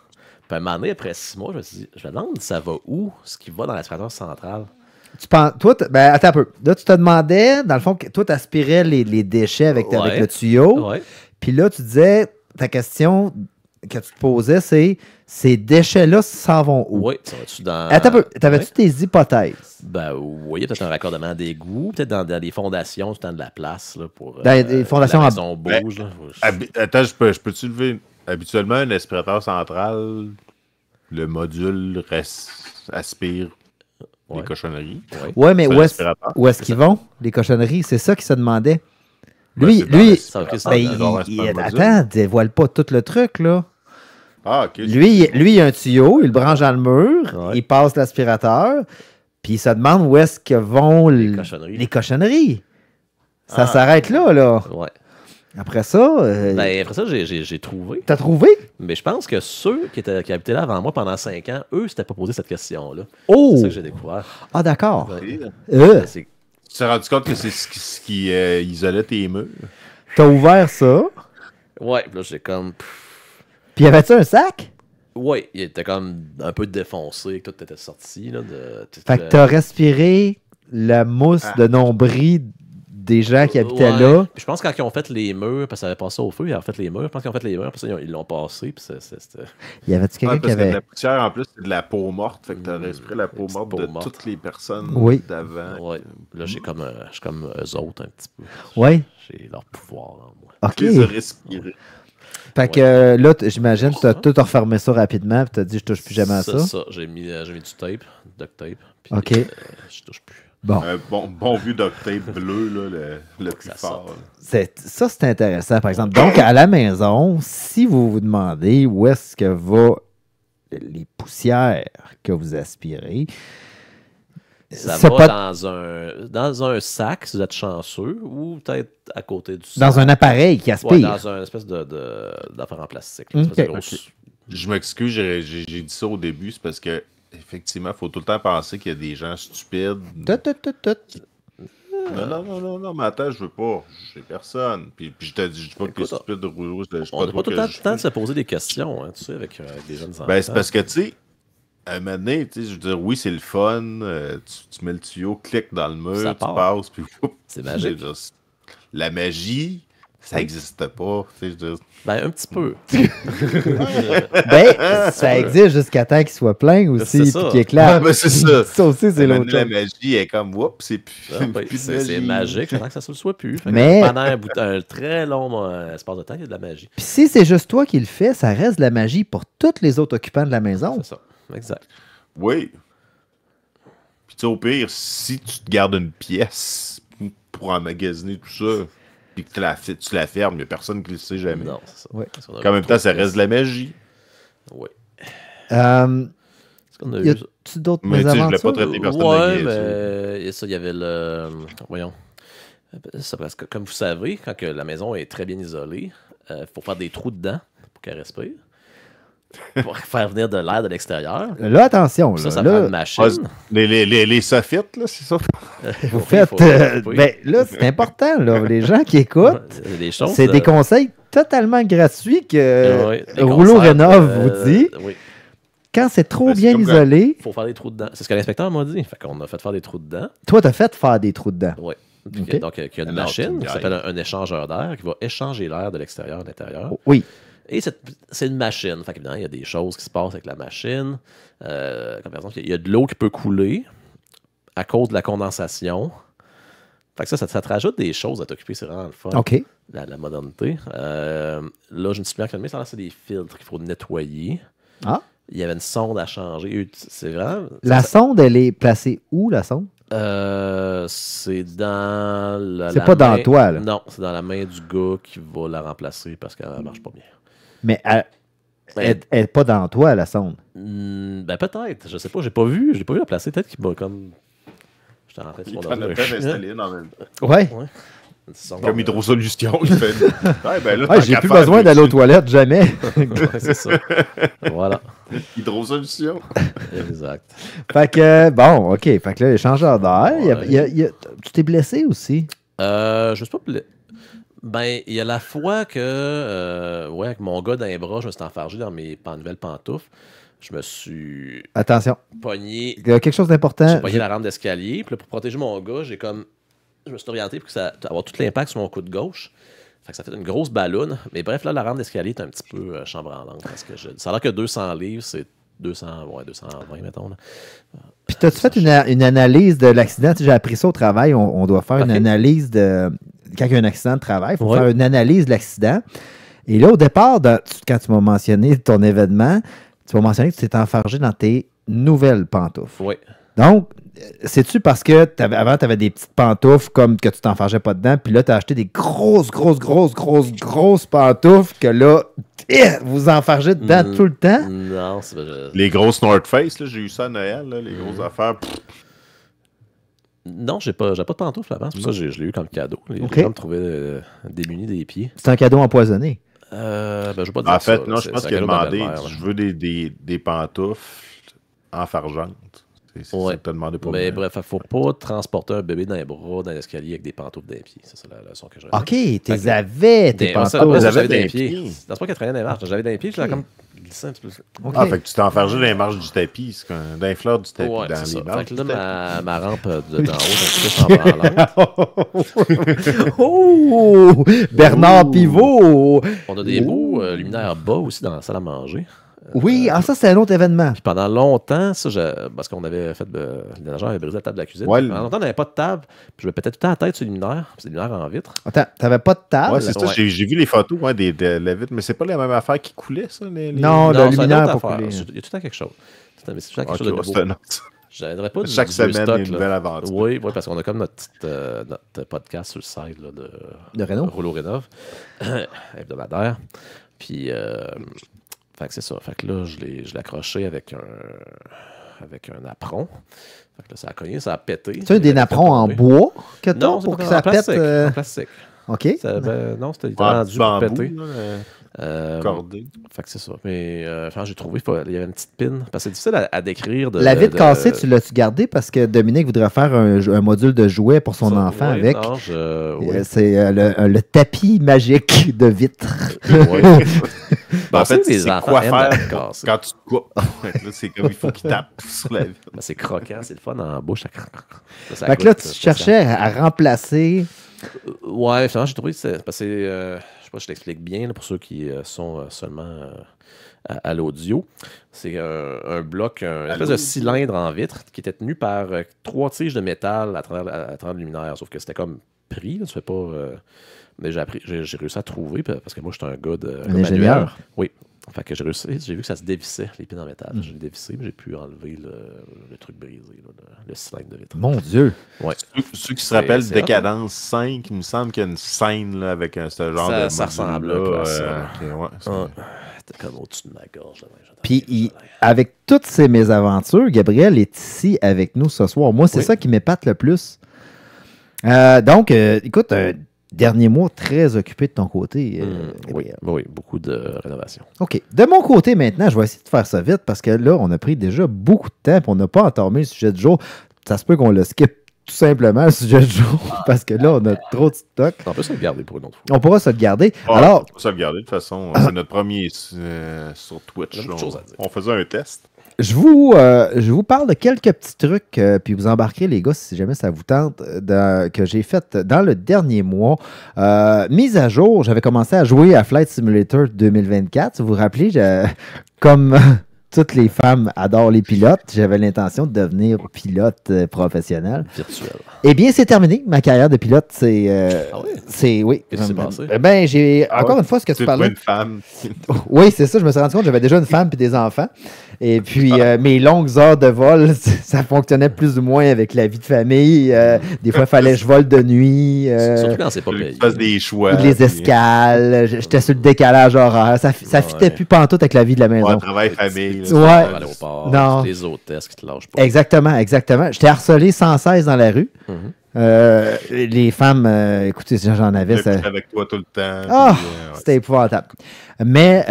Puis un moment donné, après 6 mois, je me suis dit, je me demande ça va où, ce qui va dans l'aspirateur central. Tu penses, toi, attends un peu. Là, tu te demandais, dans le fond, que toi, tu aspirais les déchets avec le tuyau. Ouais. Puis là, tu disais, ta question que tu te posais, c'est ces déchets-là s'en vont où? Oui, ça va-tu dans. Attends un peu. T'avais-tu Ouais. tes hypothèses? Ben oui, il y a peut-être un raccordement d'égout, peut-être dans les fondations, tout le temps de la place là, pour. Dans les fondations la en- maison bouge. Là. Attends, je peux-tu lever... Habituellement, un aspirateur central, le module aspire les Ouais. cochonneries. Ouais. Ouais, mais C'est un aspirateur. où est-ce qu'ils vont, les cochonneries? C'est ça qu'il se demandait. Ben, Lui, c'est dans lui, le- Ça va que ça, ben, dans le module. attends, dévoile pas tout le truc, là. Ah, ok. Lui, il a un tuyau, il le branche dans le mur, Ouais. il passe l'aspirateur, puis il se demande où est-ce que vont cochonneries. les cochonneries. Ça Ah. s'arrête là. Ouais. Après ça, Ben, après ça, j'ai trouvé. t'as trouvé? Mais je pense que ceux qui habitaient là avant moi pendant 5 ans, eux, s'étaient pas posé cette question-là. Oh! C'est ça que j'ai découvert. Ah, d'accord. Ouais. Euh, Tu t'es rendu compte que c'est ce qui isolait tes murs? T'as ouvert ça, Ouais, puis là, j'ai comme. puis y avait-tu un sac? Ouais, il était comme un peu défoncé, que tout était sorti. Là, Fait que t'as respiré la mousse de nombril des gens qui habitaient Ouais. là. Puis je pense que quand ils ont fait les murs, parce que ça avait passé au feu, ils ont fait les murs. Je pense qu'ils ont fait les murs, puis ça, ils l'ont passé. Puis c'était. Y avait-tu quelqu'un Ouais, qui parce que avait... la poussière, en plus, c'est de la peau morte. Fait que t'as respiré la peau Petite morte peau de morte. toutes les personnes Oui. d'avant. Ouais. Là, j'ai comme, je suis comme eux autres un petit peu. Oui. J'ai leur pouvoir en moi. OK. Tu les as respirés. Fait que là, j'imagine que t'as tout refermé ça rapidement, puis t'as dit je touche plus jamais à ça. C'est ça. J'ai mis du tape, duct tape. Puis, OK. je touche plus. Bon, Un bon vieux duct tape bleu, là, le plus ça fort. sorte. ça c'est intéressant, par exemple. Donc, à la maison, si vous vous demandez où est-ce que vont les poussières que vous aspirez, Ça c'est va pas dans un sac, si vous êtes chanceux, ou peut-être à côté du sac. dans un appareil qui Ouais, aspire. dans un espèce d'affaire en plastique. Une espèce de Ok. grosse- Je m'excuse, j'ai dit ça au début, c'est parce que effectivement, il faut tout le temps penser qu'il y a des gens stupides. Tout. Non, mais attends, je veux pas. J'ai personne. Puis je te dis pas que t'es Écoute, stupide de rouleau. Je dis On pas n'a toi pas tout que le je- temps de se poser des questions, hein, tu sais, avec des jeunes enfants. Ben, c'est parce que, tu sais, à un moment donné, tu sais, je veux dire, oui, c'est le fun. Tu mets le tuyau, clique dans le mur, Ça tu part. passes, puis whoop, C'est magique. je veux dire, la magie, ça n'existe pas. Tu sais, je veux dire, Ben, un petit peu. Ben, ça existe jusqu'à temps qu'il soit plein aussi, C'est puis ça. qu'il éclate. ben, c'est ça. Ça aussi, c'est À un moment l'autre donné, chose. la magie est comme, whoop, c'est plus, Ah, ben, plus de c'est magie. magique, j'attends que ça ne le soit plus. Fait que Mais- pendant un très long espace de temps, il y a de la magie. Puis si c'est juste toi qui le fais, ça reste de la magie pour tous les autres occupants de la maison. C'est ça. Exact. Oui. Puis tu sais, au pire, si tu te gardes une pièce pour emmagasiner tout ça, puis que tu la fermes, il n'y a personne qui le sait jamais. Non, c'est ça. Ouais. Parce qu'on a En même trop temps, ça de reste de la magie. Oui. Est-ce qu'on a Y eu. a-tu d'autres Mais tu sais, je voulais pas mésaventures? traiter personne de Ouais, niaiseux. mais ça, il y avait le. Voyons. Ça, parce que, comme vous savez, quand que la maison est très bien isolée, il faut faire des trous dedans pour qu'elle respire. Pour faire venir de l'air de l'extérieur. Là, attention. Ça, Là, ça là, prend une machine. Les soffites, là, c'est ça? vous Oui, faites. faut- oui. Ben, là, c'est important. Là, les gens qui écoutent, Des choses, c'est des conseils totalement gratuits que ouais, des Rouleau concerts, Rénov vous dit. Oui, Quand c'est trop Ben, c'est bien comme quand- isolé, il faut faire des trous dedans. C'est ce que l'inspecteur m'a dit. Fait qu'on a fait faire des trous dedans. toi, t'as fait faire des trous dedans. Oui. Ok. Donc, il y a une Non, c'est machine une qui guerre. s'appelle un échangeur d'air qui va échanger l'air de l'extérieur à l'intérieur. Oui. Et c'est une machine. Fait qu'évidemment, il y a des choses qui se passent avec la machine. Comme par exemple, il y a de l'eau qui peut couler à cause de la condensation. Fait que ça te rajoute des choses à t'occuper. C'est vraiment le fun. OK. La modernité. Là, je ne suis plus actuellement. Ça, c'est des filtres qu'il faut nettoyer. Ah. Il y avait une sonde à changer. C'est vraiment. La sonde, elle est placée où, la sonde? C'est dans C'est la pas dans main... toi, là. Non, c'est dans la main du gars qui va la remplacer parce qu'elle marche pas bien. Mais elle est pas dans toi, la sonde. Ben peut-être, je sais pas, j'ai pas vu la placer. Peut-être qu'il m'a comme... J'étais en train de Il se en a peut-être installé une en même temps. Ouais. Ouais. Une sonde. Comme Hydrosolution, il fait. Ouais, ben là, Ouais, tant j'ai qu'à plus faire, besoin d'aller aux toilettes, jamais. Ouais, c'est ça. Voilà. Hydrosolution. Exact. Fait que, bon, OK. Fait que là, l'échangeur d'air, Ouais. tu t'es blessé aussi? Je sais pas. Ben, il y a la fois que, ouais, avec mon gars dans les bras, je me suis enfargé dans mes nouvelles pantoufles. Je me suis Attention. pogné. Il y a quelque chose d'important. J'ai pogné la rampe d'escalier. Puis là, pour protéger mon gars, je me suis orienté pour que ça avoir tout l'impact sur mon coude gauche. Fait que ça fait une grosse balloune. Mais bref, là, la rampe d'escalier est un petit peu chambranlante. Parce que ça a l'air que 200 livres, c'est 220, mettons. Là. Puis, t'as-tu fait une analyse de l'accident? Tu sais, j'ai appris ça au travail. On doit faire une Ok. analyse de. Quand il y a un accident de travail, il faut Ouais. faire une analyse de l'accident. Et là, au départ, quand tu m'as mentionné ton événement, tu m'as mentionné que tu t'es enfargé dans tes nouvelles pantoufles. Oui. Donc, c'est-tu parce que avant, tu avais des petites pantoufles comme que tu t'enfargeais pas dedans, puis là, tu as acheté des grosses pantoufles que là, vous enfargez dedans tout le temps? Non, c'est pas. Les grosses North Face, là, j'ai eu ça à Noël, là, les grosses affaires. Non, j'ai pas de pantoufles avant. C'est pour ça que je l'ai eu comme cadeau. Les Ok. gens me trouvaient démunis des pieds. C'est un cadeau empoisonné. Ben, je vais pas dire En fait, ça, non, là. je pense C'est qu'il a un cadeau de ma demandé, belle-mère, là. je veux des pantoufles enfargeantes. C'est Ouais. ça que t'as demandé pour Mais moi. bref, faut pas transporter un bébé dans les bras, dans l'escalier avec des pantoufles dans les pieds. Ça, c'est la leçon que j'ai. OK, tu Fait les que- avais, tes Ouais, ça, pantoufles. ça, avaient j'avais dans des les pieds. pieds. C'est pas qu'elle traînait dans les marches. J'avais des pieds, je l'ai comme glissé un petit peu. OK. Ah, fait que tu t'es enfargé dans les marches du tapis, c'est dans les fleurs du tapis, Ouais, dans c'est ça. les marches Fait que du là, tapis. ma rampe d'en haut, c'est un petit peu chambranlante. Oh! Bernard Pivot! On a des beaux luminaires bas aussi dans la salle à manger. Oui, ça, c'est un autre événement. Puis pendant longtemps, parce qu'on avait fait. Le déneigeur avait brisé la table de la cuisine. Ouais, Pendant longtemps, on n'avait pas de table. Puis je me pétais tout le temps la tête sur les luminaires. Puis c'est des luminaires en vitre. Attends, t'avais pas de table? Ouais, c'est ça, Ouais. j'ai vu les photos de la vitre, mais c'est pas la même affaire qui coulait, ça? Non, le c'est une luminaire autre pour affaire. couler. Il y a tout le temps quelque chose. Mais c'est tout le temps Ok, quelque chose de c'est nouveau. un autre. Je n'aimerais pas Chaque du semaine, vieux il y a stock, une là. nouvelle aventure. Oui, parce qu'on a comme notre podcast sur le site là, De Renault? Rouleau Rénov, hebdomadaire. Puis, fait que c'est ça. Fait que là, je l'ai accroché avec un apron. Fait que là, ça a cogné, ça a pété. Tu as des napperons en bois que t'as Non, c'est pour pas que en ça pète? plastique. En plastique. OK. Non, c'était Ah, littéralement du dû pour bambou, péter. là, cordé. Fait que c'est ça. Mais enfin, j'ai trouvé, il y avait une petite pin. Parce que c'est difficile à décrire. La vitre cassée, tu l'as-tu gardée parce que Dominique voudrait faire un module de jouet pour son enfant Oui, avec. non, oui. C'est le tapis magique de vitre. Oui. Ben, en fait, les c'est enfants quoi aiment la faire casser. quand tu te coupes. Là, c'est comme il faut qu'il tape sur la vitre. Ben, c'est croquant, c'est le fun en bouche. Ça Fait que là, goûte tu spécial. cherchais à remplacer. Ouais, finalement, j'ai trouvé que c'est. Parce que je sais pas si je t'explique bien là, pour ceux qui sont seulement à l'audio. C'est un bloc, une espèce de cylindre en vitre qui était tenu par 3 tiges de métal à travers le luminaire. Sauf que c'était comme pris. Là, tu fais pas. Mais j'ai réussi à trouver parce que moi, je suis un gars de. Un ingénieur. Oui. Fait que j'ai vu que ça se dévissait, les pins en métal. J'ai dévissé, mais j'ai pu enlever le truc brisé, là, le cylindre de vitre. Mon Dieu. Ouais. Ceux qui se rappellent c'est Décadence 5, il me semble qu'il y a une scène là, avec ce genre de. Ça ressemble un peu à ça. Ouais, C'était comme au-dessus de ma gorge. Là, Puis, avec toutes ces mésaventures, Gabriel est ici avec nous ce soir. Moi, c'est Oui. ça qui m'épate le plus. Donc, écoute, un dernier mois très occupé de ton côté. oui, Gabriel. oui, beaucoup de rénovation. OK. De mon côté, maintenant, je vais essayer de faire ça vite parce que là, on a pris déjà beaucoup de temps et on n'a pas entamé le sujet du jour. Ça se peut qu'on le skip tout simplement, le sujet du jour, parce que là, on a trop de stock. On peut se le garder pour une autre fois. On pourra se le garder. Ah, Alors, on peut se le garder. De toute façon, c'est notre premier sur Twitch. On a beaucoup de là. choses à dire. On faisait un test. je vous parle de quelques petits trucs, puis vous embarquerez, les gars, si jamais ça vous tente, que j'ai fait dans le dernier mois. Mise à jour, j'avais commencé à jouer à Flight Simulator 2024. Si vous vous rappelez, comme toutes les femmes adorent les pilotes, j'avais l'intention de devenir pilote professionnel. Virtuel. Eh bien, c'est terminé. Ma carrière de pilote, c'est... Ah oui? oui. Qu'est-ce qui s'est passé? Ben, j'ai... Ah encore ouais? une fois, ce que tu C'est parlais... pas une femme. Oui, c'est ça. Je me suis rendu compte que j'avais déjà une femme et des enfants. Et puis, mes longues heures de vol, ça fonctionnait plus ou moins avec la vie de famille. Des fois, il fallait que je vole de nuit. Surtout quand c'est pas payé. Tu fasses des choix. Les escales. J'étais sur le décalage horaire. Ça fitait plus pantoute avec la vie de la maison. Ouais, travail, famille. Ouais. Tu vas à l'aéroport, Non. les hôtesses qui te lâchent pas. Exactement. J'étais harcelé sans cesse dans la rue. Mhm. Les femmes, écoutez, j'en avais. Ça... Avec toi tout le temps. Ah, puis, ouais. c'était épouvantable. Mais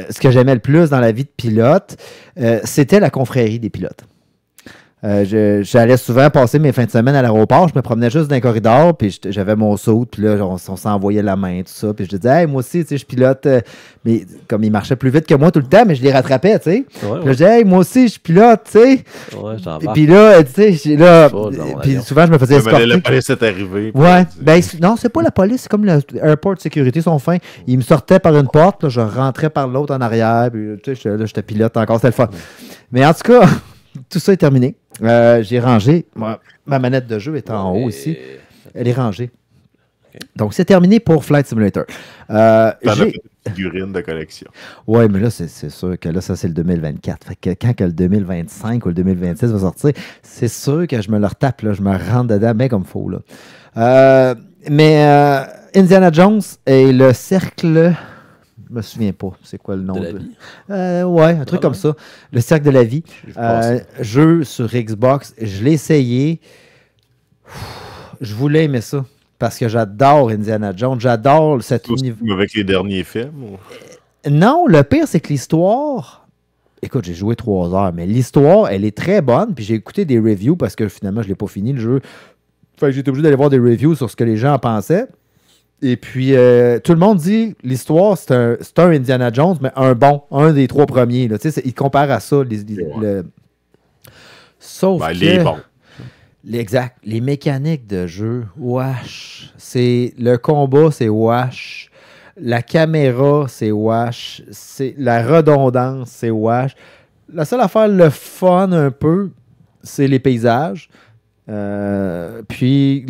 ce que j'aimais le plus dans la vie de pilote, c'était la confrérie des pilotes. J'allais souvent passer mes fins de semaine à l'aéroport. Je me promenais juste dans les corridors, puis j'avais mon saut, puis là, on s'envoyait la main, tout ça. Puis je disais, hey, moi aussi, tu sais, je pilote. Mais comme ils marchaient plus vite que moi tout le temps, mais je les rattrapais, tu sais. Ouais, Puis là, ouais. je disais, hey, moi aussi, je pilote, tu sais. Ouais, j'en Puis là, tu sais, là. Folle dans Puis l'avion. souvent, je me faisais Mais la escorter. police est arrivée. puis Ouais, elle dit- ben non, c'est pas la police, c'est comme le airport sécurité, sont fins. Ils me sortaient par une porte, là, je rentrais par l'autre en arrière, puis tu sais, là, j'étais pilote encore, c'était le fun. Mais en tout cas, tout ça est terminé. J'ai rangé, ma manette de jeu est en haut ici, elle est rangée. Ok. Donc, c'est terminé pour Flight Simulator. T'en as J'ai... fait une figurine de collection. Ouais, mais là, c'est sûr que là, ça, c'est le 2024. Fait que quand que le 2025 ou le 2026 va sortir, c'est sûr que je me le retape, là, je me rentre dedans, mais comme faut, là. Mais Indiana Jones et le cercle... Je me souviens pas, c'est quoi le nom De la vie. ouais, un truc Vraiment? comme ça. Le cercle de la vie. Je pense. Jeu sur Xbox. Je l'ai essayé. Je voulais aimer ça. Parce que j'adore Indiana Jones. J'adore cet univers. Avec les derniers films. Ou... Non, le pire, c'est que l'histoire. Écoute, j'ai joué 3 heures, mais l'histoire, elle est très bonne. Puis j'ai écouté des reviews parce que finalement, je ne l'ai pas fini le jeu. Fait que j'étais obligé d'aller voir des reviews sur ce que les gens en pensaient. Et puis, tout le monde dit l'histoire, c'est un Indiana Jones, mais un des 3 premiers. Là. Tu sais, il compare à ça. Sauf Ben, que... il est bon. Exact. Les mécaniques de jeu, wesh. Le combat, c'est wesh. La caméra, c'est wesh. La redondance, c'est wesh. La seule affaire, le fun un peu, c'est les paysages. Puis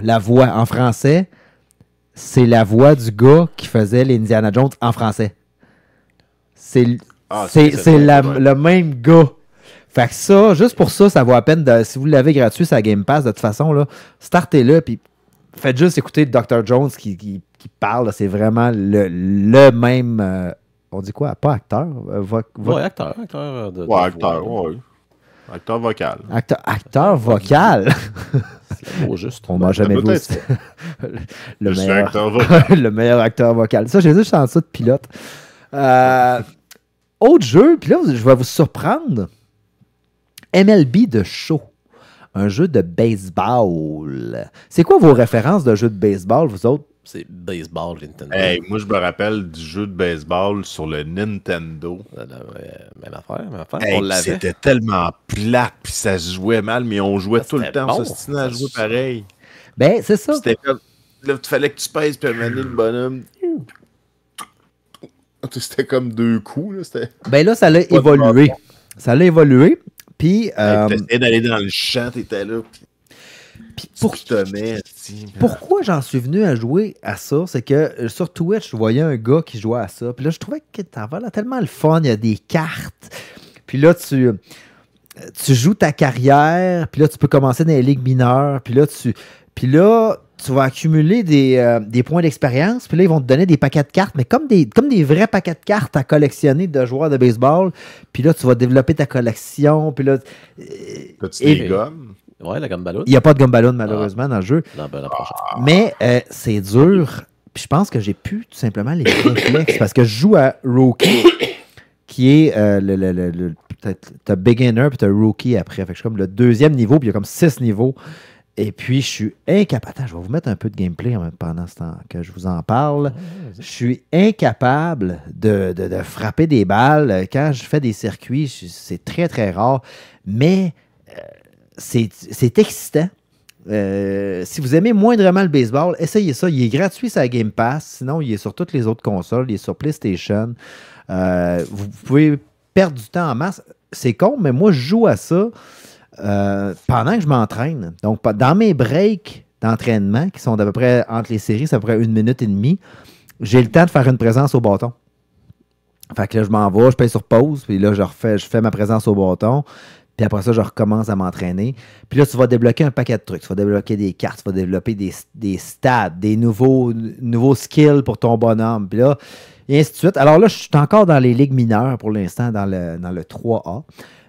la voix en français, c'est la voix du gars qui faisait les Indiana Jones en français. C'est le même gars. Fait que ça, juste pour ça, ça vaut la peine. Si vous l'avez gratuit, c'est à Game Pass, de toute façon, là, startez-le, puis faites juste écouter Dr. Jones qui parle. C'est vraiment le même... on dit quoi? Pas acteur? Ouais, acteur. De Ouais, voix, acteur, là. ouais. Acteur vocal. Acteur vocal. C'est le mot juste. On m'a jamais vu peut-être aussi. le, Je suis meilleur, acteur vocal. le meilleur acteur vocal. Ça, j'ai juste en dessous de pilote. Autre jeu, puis là, je vais vous surprendre. MLB de show. Un jeu de baseball. C'est quoi vos références de jeux de baseball, vous autres? C'est baseball Nintendo. Hey, moi, je me rappelle du jeu de baseball sur le Nintendo. Même affaire. Hey, On l'avait. c'était tellement plat, puis ça se jouait mal, mais on jouait tout le c'était temps. bon. Ça se tenait à jouer pareil. Ben, c'est ça. Puis c'était comme... Là, il fallait que tu pèses, puis amener le bonhomme. C'était comme 2 coups. Là. C'était... Ben là, ça l'a évolué. Ça l'a évolué. Puis, T'essayais d'aller dans le champ, t'étais là, puis pour- tu tenais. pourquoi j'en suis venu à jouer à ça, c'est que sur Twitch, je voyais un gars qui jouait à ça. Puis là, je trouvais que t'avais là tellement le fun. Il y a des cartes. Puis là, tu joues ta carrière. Puis là, tu peux commencer dans les ligues mineures. Puis là, tu vas accumuler des points d'expérience. Puis là, ils vont te donner des paquets de cartes, mais comme des vrais paquets de cartes à collectionner de joueurs de baseball. Puis là, tu vas développer ta collection. Puis là, T'as-tu Et- des gommes? Ouais, la gomme ballon. il n'y a pas de gumballoon, malheureusement, dans le jeu. Non, ben, la prochaine. Mais c'est dur. Puis je pense que j'ai pu tout simplement les réflexes parce que je joue à Rookie, qui est peut-être t'as Beginner puis t'as Rookie après. Fait que je suis comme le 2e niveau, puis il y a comme 6 niveaux. Et puis je suis incapable. Attends, je vais vous mettre un peu de gameplay pendant ce temps que je vous en parle. Je suis incapable de frapper des balles. Quand je fais des circuits, c'est très, très rare. Mais c'est excitant. Si vous aimez moindrement le baseball, essayez ça. Il est gratuit sur la Game Pass. Sinon, il est sur toutes les autres consoles. Il est sur PlayStation. Vous pouvez perdre du temps en masse. C'est con, mais moi, je joue à ça pendant que je m'entraîne. Donc, dans mes breaks d'entraînement, qui sont d'à peu près entre les séries, c'est à peu près 1 minute et demie, j'ai le temps de faire une présence au bâton. Fait que là, je m'en vais, je paye sur pause, puis là, je fais ma présence au bâton. Puis après ça, je recommence à m'entraîner. Puis là, tu vas débloquer un paquet de trucs. Tu vas débloquer des cartes, tu vas développer des stats, des nouveaux skills pour ton bonhomme. Puis là, et ainsi de suite. Alors là, je suis encore dans les ligues mineures pour l'instant, dans le 3A.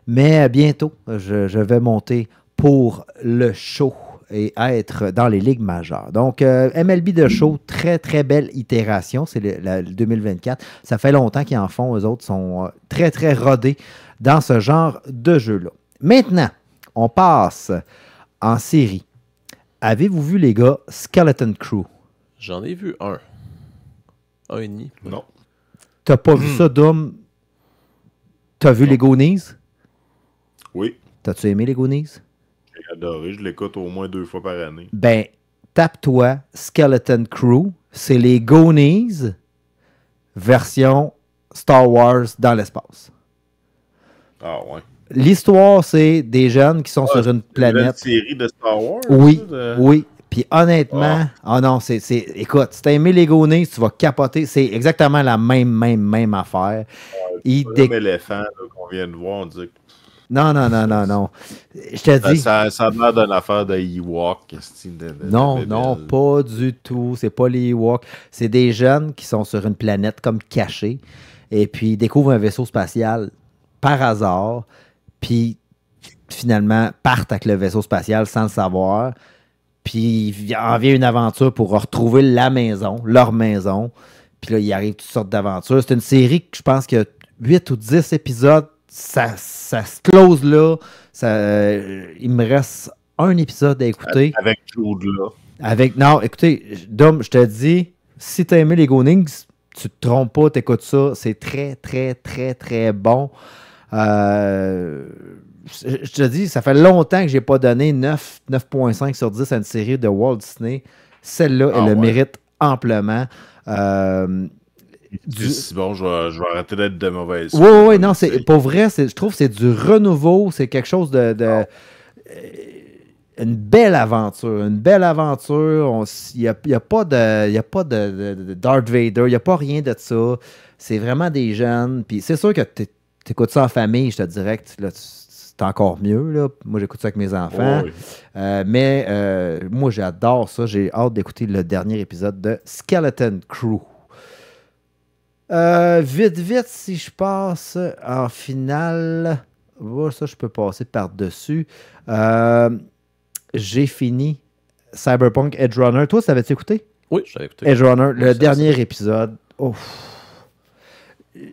Mais bientôt, je vais monter pour le show et être dans les ligues majeures. Donc, MLB de show, très, très belle itération. C'est le 2024. Ça fait longtemps qu'ils en font. Eux autres sont très, très rodés dans ce genre de jeu-là. Maintenant, on passe en série. Avez-vous vu, les gars, Skeleton Crew? J'en ai vu un. Un et demi. Non. T'as pas vu ça, Dom? T'as vu les Goonies? Oui. T'as-tu aimé les Goonies? J'ai adoré. Je l'écoute au moins 2 fois par année. Ben, tape-toi Skeleton Crew. C'est les Goonies version Star Wars dans l'espace. Ah ouais. L'histoire, c'est des jeunes qui sont sur une Une planète. série de Star Wars? Oui, ça, de- oui. Puis honnêtement, non, écoute, si t'as aimé les Goonies, tu vas capoter. C'est exactement la même affaire. Il Comme dé- l'éléphant là, qu'on vient de voir, on dit que Non. Je te dis. ça a l'air d'une affaire de Ewok. Non, pas du tout. C'est pas les Ewoks. C'est des jeunes qui sont sur une planète comme cachée et puis ils découvrent un vaisseau spatial par hasard, puis finalement partent avec le vaisseau spatial sans le savoir. Puis il en vient une aventure pour retrouver la maison, leur maison. Puis là, il arrive toutes sortes d'aventures. C'est une série que je pense qu'il y a 8 ou 10 épisodes. Ça se close là. Il me reste un épisode à écouter. Avec Jude là. Non, écoutez, Dom, je te dis, si tu as aimé les Goonies, tu te trompes pas, tu écoutes ça. C'est très, très, très, très bon. Je te dis, ça fait longtemps que j'ai pas donné 9.5 sur 10 à une série de Walt Disney. Celle-là, elle le mérite amplement. C'est bon, je vais arrêter d'être de mauvaise. Oui, non, c'est pour vrai, je trouve que c'est du renouveau, c'est quelque chose une belle aventure. Une belle aventure. Il n'y a pas de Darth Vader, il n'y a pas rien de ça. C'est vraiment des jeunes. Puis c'est sûr que tu écoutes ça en famille, je te dirais que là, c'est encore mieux. Là. Moi, j'écoute ça avec mes enfants. Oui. Mais moi, j'adore ça. J'ai hâte d'écouter le dernier épisode de Skeleton Crew. Vite, si je passe en finale. Ça, je peux passer par-dessus. J'ai fini Cyberpunk Edge Runner. Toi, ça avait-tu écouté? Oui, je l'avais écouté. Edge Runner, le ça, dernier épisode. Ouf.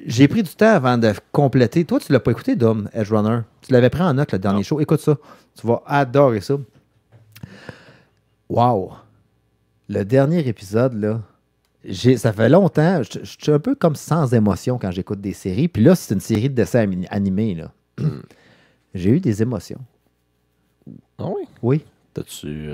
J'ai pris du temps avant de compléter. Toi, tu l'as pas écouté, Dom, Edge Runner. Tu l'avais pris en note, le dernier show. Écoute ça. Tu vas adorer ça. Wow. Le dernier épisode, là, ça fait longtemps. Je suis un peu comme sans émotion quand j'écoute des séries. Puis là, c'est une série de dessins animés, là. J'ai eu des émotions. Ah oui? Oui. T'as-tu.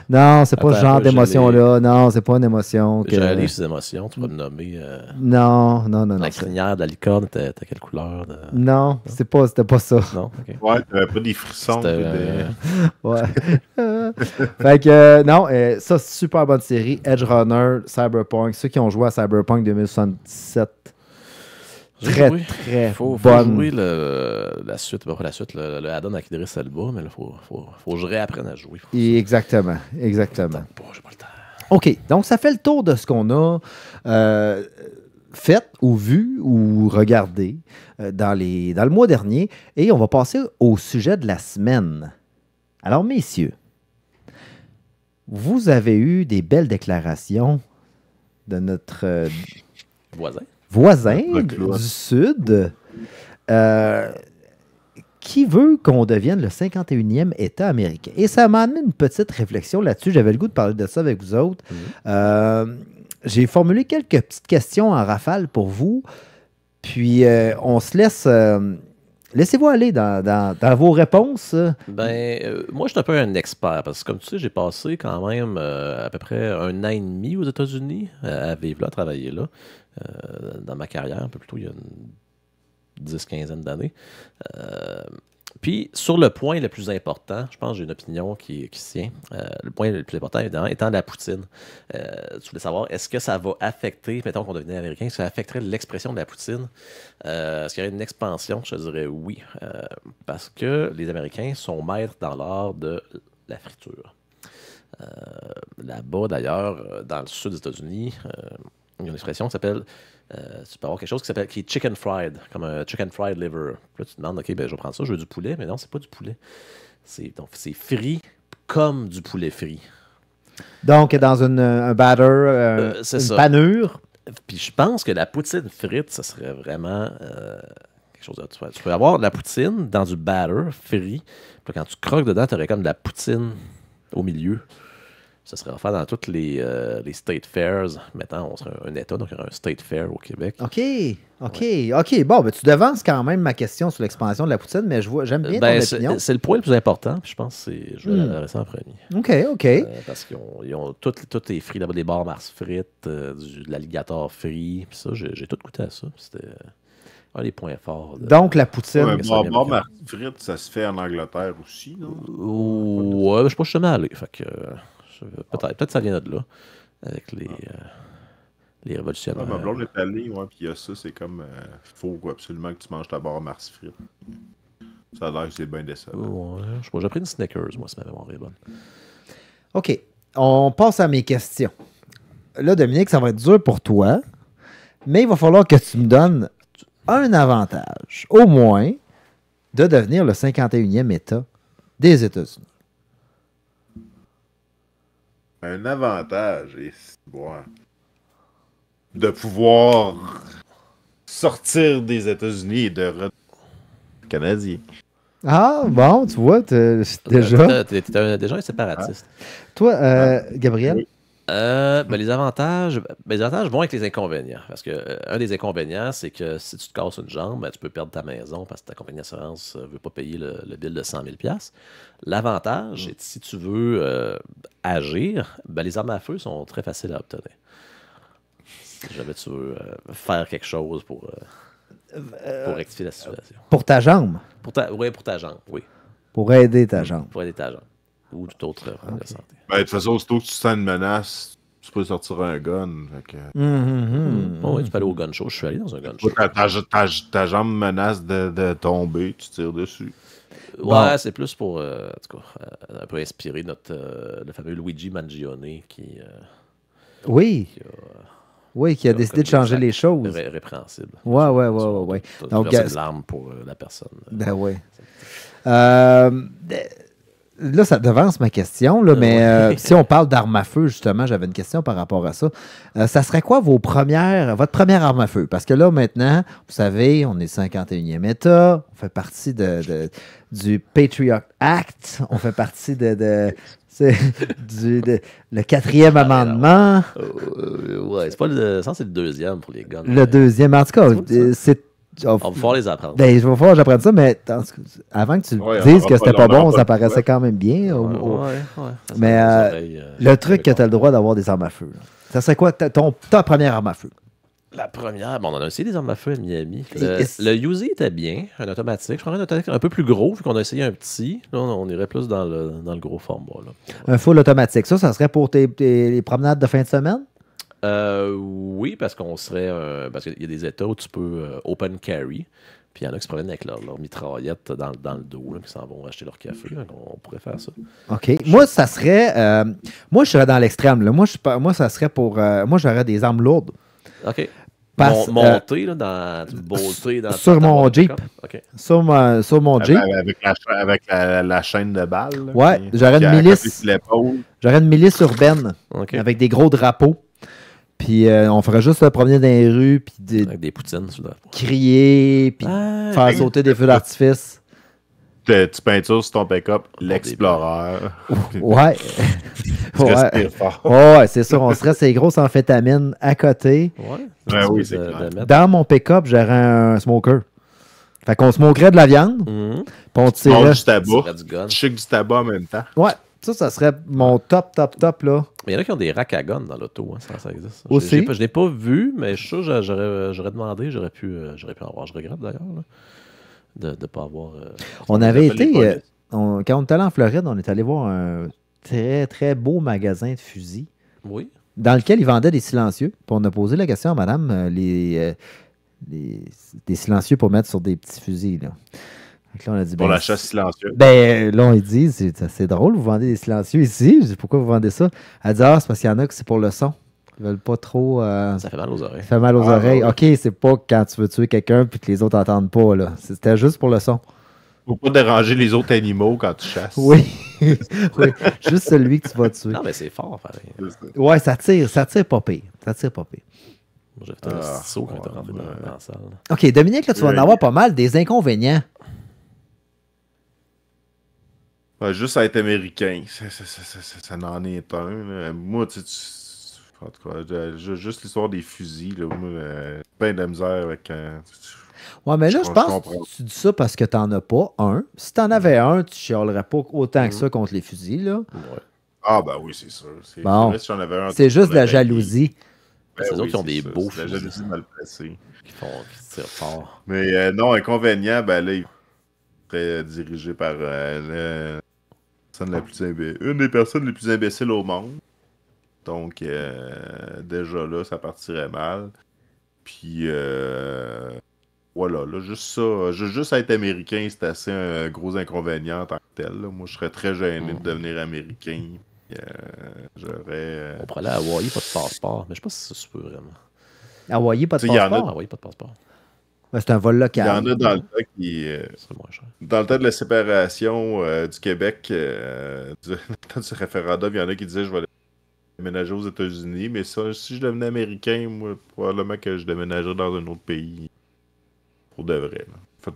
Non, c'est pas ce Attends, genre j'ai d'émotion-là. Non, c'est pas une émotion. J'ai ces émotions, tu vas me nommer. Non. La crinière de la licorne, t'as quelle couleur? Non, c'était pas ça. Non? OK. Ouais, t'avais pas des frissons. Ouais. Fait que, non, ça, c'est super bonne série. Edge Runner, Cyberpunk. Ceux qui ont joué à Cyberpunk 2077. Très faut bonne. jouer la suite, pas la suite, le add-on avec Idris Elba, mais il faut que je réapprenne à jouer. Exactement. J'ai pas le temps. OK, donc ça fait le tour de ce qu'on a fait ou vu ou regardé dans le mois dernier. Et on va passer au sujet de la semaine. Alors, messieurs, vous avez eu des belles déclarations de notre voisin du Sud qui veut qu'on devienne le 51e État américain. Et ça m'a amené une petite réflexion là-dessus. J'avais le goût de parler de ça avec vous autres. J'ai formulé quelques petites questions en rafale pour vous. Puis, on se laisse... laissez-vous aller dans vos réponses. Moi, je suis un peu un expert parce que, comme tu sais, j'ai passé quand même à peu près 1 an et demi aux États-Unis à vivre là, à travailler là. Dans ma carrière, un peu plus tôt, il y a une 10-15 d'années. Puis, sur le point le plus important, je pense que j'ai une opinion qui se tient. Le point le plus important, évidemment, étant la poutine. Tu voulais savoir, est-ce que ça va affecter, mettons qu'on devenait américain, est-ce que ça affecterait l'expression de la poutine? Est-ce qu'il y aurait une expansion? Je te dirais oui. Parce que les Américains sont maîtres dans l'art de la friture. Là-bas, d'ailleurs, dans le sud des États-Unis, il y a une expression qui s'appelle... tu peux avoir quelque chose qui est chicken fried, comme un chicken fried liver. Puis là, tu te demandes, OK, ben, je vais prendre ça, je veux du poulet. Mais non, c'est pas du poulet. Donc, c'est frit comme du poulet frit. Donc, dans un batter, C'est une ça. panure. Puis je pense que la poutine frite, ça serait vraiment quelque chose de... Tu peux avoir de la poutine dans du batter frit. Puis quand tu croques dedans, tu aurais comme de la poutine au milieu. Ça serait offert dans toutes les state fairs. Maintenant, on serait un État, donc il y aurait un state fair au Québec. OK. Bon, ben, tu devances quand même ma question sur l'expansion de la poutine, mais j'aime bien ton opinion. C'est le point le plus important, puis je pense que je vais l'adresser en premier. OK. Parce qu'ils ont tout est frit là-bas, des bars Mars frites, de l'alligator frit, puis ça, j'ai tout goûté à ça. C'était un des points forts. Donc, la poutine. Ouais, ça bar Mars frites, ça se fait en Angleterre aussi, non? Ouais, je sais pas, je suis jamais allé. Fait que, peut-être que ça vient de là, avec les révolutionnaires. Ma blonde est allée, ouais, puis il y a ça, c'est comme, faut absolument que tu manges ta barre Mars frites. Ça a l'air que c'est bien décevant. Ouais, je sais pas, j'ai pris une Snickers, moi, si ma mémoire est bonne. OK. On passe à mes questions. Là, Dominique, ça va être dur pour toi, mais il va falloir que tu me donnes un avantage, au moins, de devenir le 51e État des États-Unis. Un avantage, de pouvoir sortir des États-Unis et de redevenir canadien. Ah, bon, tu vois, déjà. T'es déjà un séparatiste. Toi, Gabriel? Oui. Les avantages vont avec les inconvénients. Parce que un des inconvénients, c'est que si tu te casses une jambe, tu peux perdre ta maison parce que ta compagnie d'assurance ne veut pas payer le bill de 100 000 $. L'avantage, c'est que si tu veux agir, les armes à feu sont très faciles à obtenir. Si jamais tu veux faire quelque chose pour rectifier la situation. Pour ta jambe? Oui, pour ta jambe, oui. Pour aider ta jambe. Pour aider ta jambe. Ou tout autre problème de santé. De toute façon, aussitôt que tu sens une menace, tu peux sortir un gun. Oui, tu peux aller au gun show. Je suis allé dans un gun show. Ta jambe menace de tomber, tu tires dessus. Ouais, c'est plus pour, en tout cas, un peu inspiré le fameux Luigi Mangione qui a décidé de changer les choses. Répréhensible. Ouais. Donc, il y a une larme pour la personne. Ben oui. Là, ça devance ma question, là, mais si on parle d'armes à feu, justement, j'avais une question par rapport à ça. Ça serait quoi votre première arme à feu? Parce que là, maintenant, vous savez, on est 51e État, on fait partie du Patriot Act, on fait partie le 4e amendement. Ouais, c'est pas le sens, c'est le deuxième pour les guns. Le deuxième, en tout cas, c'est... On va pouvoir les apprendre. Ben, je vais falloir que j'apprenne ça, mais avant que tu dises que c'était pas bon, ça paraissait quand même bien. Mais le truc que tu as le droit d'avoir des armes à feu, là. Ça serait quoi ta première arme à feu? La première, on en a essayé des armes à feu à Miami. Le Uzi était bien, un automatique. Je prendrais un automatique un peu plus gros, vu qu'on a essayé un petit. Là, on irait plus dans le gros format. Là. Un full automatique. Ça serait pour les promenades de fin de semaine? Oui, parce qu'on serait. Parce qu'il y a des États où tu peux open carry. Puis il y en a qui se promènent avec leur mitraillette dans le dos, là, qui s'en vont acheter leur café. Donc on pourrait faire ça. OK. Moi, ça serait. Moi, je serais dans l'extrême. Là. Moi, ça serait pour. Moi, j'aurais des armes lourdes. OK. Monter là, bolter dans sur mon Jeep. Okay. Sur mon Jeep. Avec la chaîne de balles. Là, ouais, j'aurais une milice. J'aurais une milice urbaine. Okay. Avec des gros drapeaux. Puis on ferait juste se promener dans les rues, puis avec des poutines, crier, puis faire sauter des feux d'artifice. Tu peintures sur ton pick-up l'Explorer. Ouais. Ouais, c'est sûr. On serait ces grosses amphétamines à côté. Ouais, oui, c'est clair. Dans mon pick-up, j'aurais un smoker. Fait qu'on smokerait de la viande. Puis on tirait du tabac. Tu chiques du tabac en même temps. Ouais. Ça serait mon top, là. Mais il y en a qui ont des racks à gun dans l'auto, hein, ça existe. Aussi. Je l'ai pas vu, mais je suis sûr que j'aurais demandé, j'aurais pu en avoir. Je regrette d'ailleurs. de ne pas avoir. On avait appelle les été, polices. quand on est allé en Floride, on est allé voir un très, très beau magasin de fusils Oui. dans lequel ils vendaient des silencieux. Puis on a posé la question à madame, des silencieux pour mettre sur des petits fusils. Là. Donc là, on a dit, Pour ben, la chasse silencieuse. Ben, là, on dit, c'est drôle, vous vendez des silencieux ici. Je dis, pourquoi vous vendez ça? Elle dit, c'est parce qu'il y en a que c'est pour le son. Ils veulent pas trop. Ça fait mal aux oreilles. Ça fait mal aux Ah, oreilles. ouais. OK, c'est pas quand tu veux tuer quelqu'un puis que les autres n'entendent pas. Là. C'était juste pour le son. Faut pas déranger les autres animaux quand tu chasses. Oui. Oui. Juste celui que tu vas tuer. Non, mais c'est fort, pareil. Ouais, ça tire pas pire. Ça tire pas pire. Moi, j'ai fait un saut quand t'es rentré dans la salle. OK, Dominique, là, tu vas en Oui. avoir pas mal des inconvénients. Ouais, juste à être américain, ça n'en est un. Là. Moi, en tout cas, juste l'histoire des fusils, là, moi, ben de la misère avec. Ouais, mais là, je pense comprends. que tu dis ça parce que t'en as pas un. Si t'en avais un, tu chialerais pas autant que ça contre les fusils, là. Ouais. Ah, ben oui, c'est sûr. Bon. vrai, si j'en avais un, C'est juste de la ben, jalousie. ben C'est eux oui, qui ont des ça, beaux c'est la fusils. jalousie mal placée. Qui tirent fort. Mais non, inconvénient, ben là, il serait dirigé par une des personnes les plus imbéciles au monde. Donc, déjà là, ça partirait mal. Puis, voilà, là, juste ça. Juste être américain, c'est assez un gros inconvénient en tant que tel. Là. Moi, je serais très gêné de devenir américain. J'aurais. On pourrait aller à Hawaii, pas de passeport. Mais je sais pas si ça se peut vraiment. Hawaii, pas de Tu sais, il y en a- passeport. Hawaii, pas de passeport. Ouais, c'est un vol Il y local. en a dans le temps qui. C'est moins cher. Dans le temps de la séparation du Québec, dans le temps du référendum, il y en a qui disaient je vais déménager aux États-Unis, mais ça, si je devenais américain, moi, probablement que je déménagerais dans un autre pays. Pour de vrai. Là. Fait,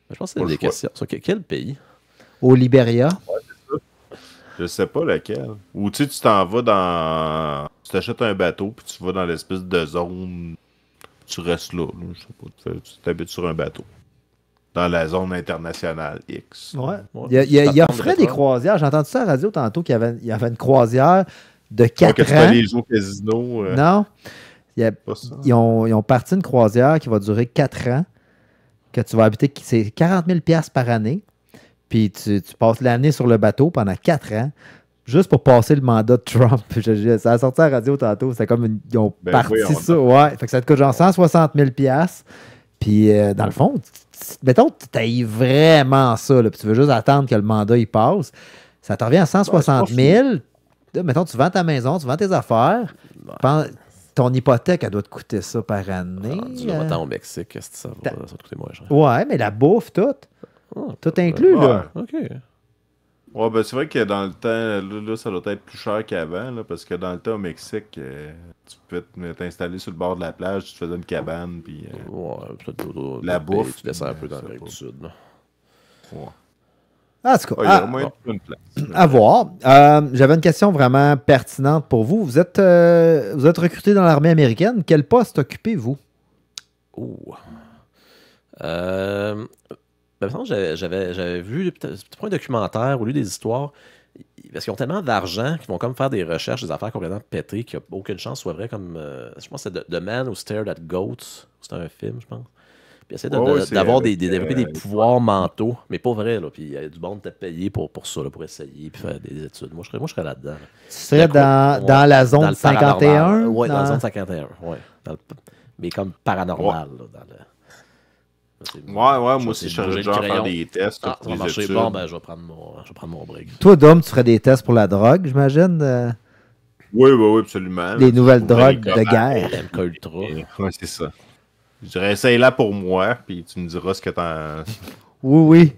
Je pense que Pas c'est le des choix. questions. Sur quel pays? Au Libéria. je sais pas lequel. Ou tu sais, tu t'en vas dans. Tu t'achètes un bateau, puis tu vas dans l'espèce de zone. Tu restes là. Je sais pas. Tu t'habites sur un bateau. Dans la zone internationale X. Ouais. Ouais. Il Plateforme offrait de des pétrole. croisières. J'ai entendu ça à la radio tantôt qu'il y avait une croisière de Ouais, 4 que tu peux ans. aller jouer au casino. Non. Pas ça. Ils ont parti une croisière qui va durer 4 ans, que tu vas habiter, c'est 40 000 $ par année. Puis tu passes l'année sur le bateau pendant 4 ans, juste pour passer le mandat de Trump. Ça a sorti à la radio tantôt. C'est comme ils ont Ben parti oui, ça. Ouais. Fait que ça te coûte genre 160 000 $. Puis dans le fond, mettons que tu haïs vraiment ça, là, puis tu veux juste attendre que le mandat il passe. Ça te revient à 160 000. Là, mettons, tu vends ta maison, tu vends tes affaires. Ton hypothèque, elle doit te coûter ça par année. Du temps au Mexique, est-ce que ça va te coûter moins cher? Ouais, mais la bouffe, tout. Ah, Tout inclus, là. OK. Ouais, ben c'est vrai que dans le temps, là, ça doit être plus cher qu'avant, là, parce que dans le temps au Mexique, tu peux t'installer sur le bord de la plage, tu te faisais une cabane, puis Ouais, peut-être La bouffe, tu descends un peu dans je sais l'Amérique pas. du Sud. Là. ouais. Ah, en tout cas, Ouais, il y a au moins une place. à voir. J'avais une question vraiment pertinente pour vous. Vous êtes recruté dans l'armée américaine. Quel poste occupez-vous? Ouh. Ben, par exemple, j'avais vu peut-être pas un documentaire ou lu des histoires. Parce qu'ils ont tellement d'argent qu'ils vont comme faire des recherches, des affaires complètement pétées, qu'il n'y a aucune chance soit vrai comme. Je pense que c'est The Man Who Stared at Goats. C'est un film, je pense. Puis essayer d'avoir développer des pouvoirs mentaux, mais pas vrai, là. Puis il y a du monde qui t'a payé pour ça, là, pour essayer, puis faire des études. Moi, je serais là-dedans. Là. Tu serais dans la zone le 51? paranormal. Oui, dans la zone 51. Ouais. Mais comme paranormal. Là, dans le... Ouais, moi Je vais aussi, je essayer de serais bouger le genre faire crayon. des tests Ah, ça pour va les marcher. études. Bon, ben, je vais prendre mon break. Toi, Dom, tu ferais des tests pour la drogue, j'imagine? Oui, absolument. Les nouvelles Je trouverais drogues les de commandes. guerre. MK Ultra. Ouais, c'est ça. Je dirais, essaye-la pour moi, puis tu me diras ce que t'en... Oui.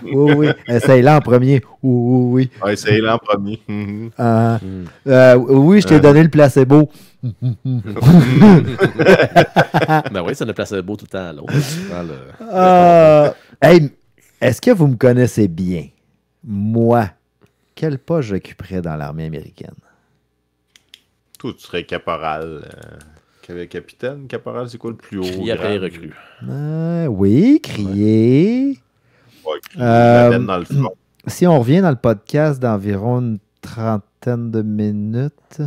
Oui. Essaye-la en premier. Oui. Ouais, essaye-la en premier. Mhm. Oui, je t'ai donné le placebo. Ben oui, ça ne plaçait beau tout le temps à l'autre. Dans le- Hey, est-ce que vous me connaissez bien? Moi, quel poste j'occuperais dans l'armée américaine? Toi, tu serais caporal. Capitaine, caporal, c'est quoi le plus haut? Crier après les grade? recrues. Oui, crier. Ouais, la laine dans le front. Si on revient dans le podcast d'environ une trentaine de minutes,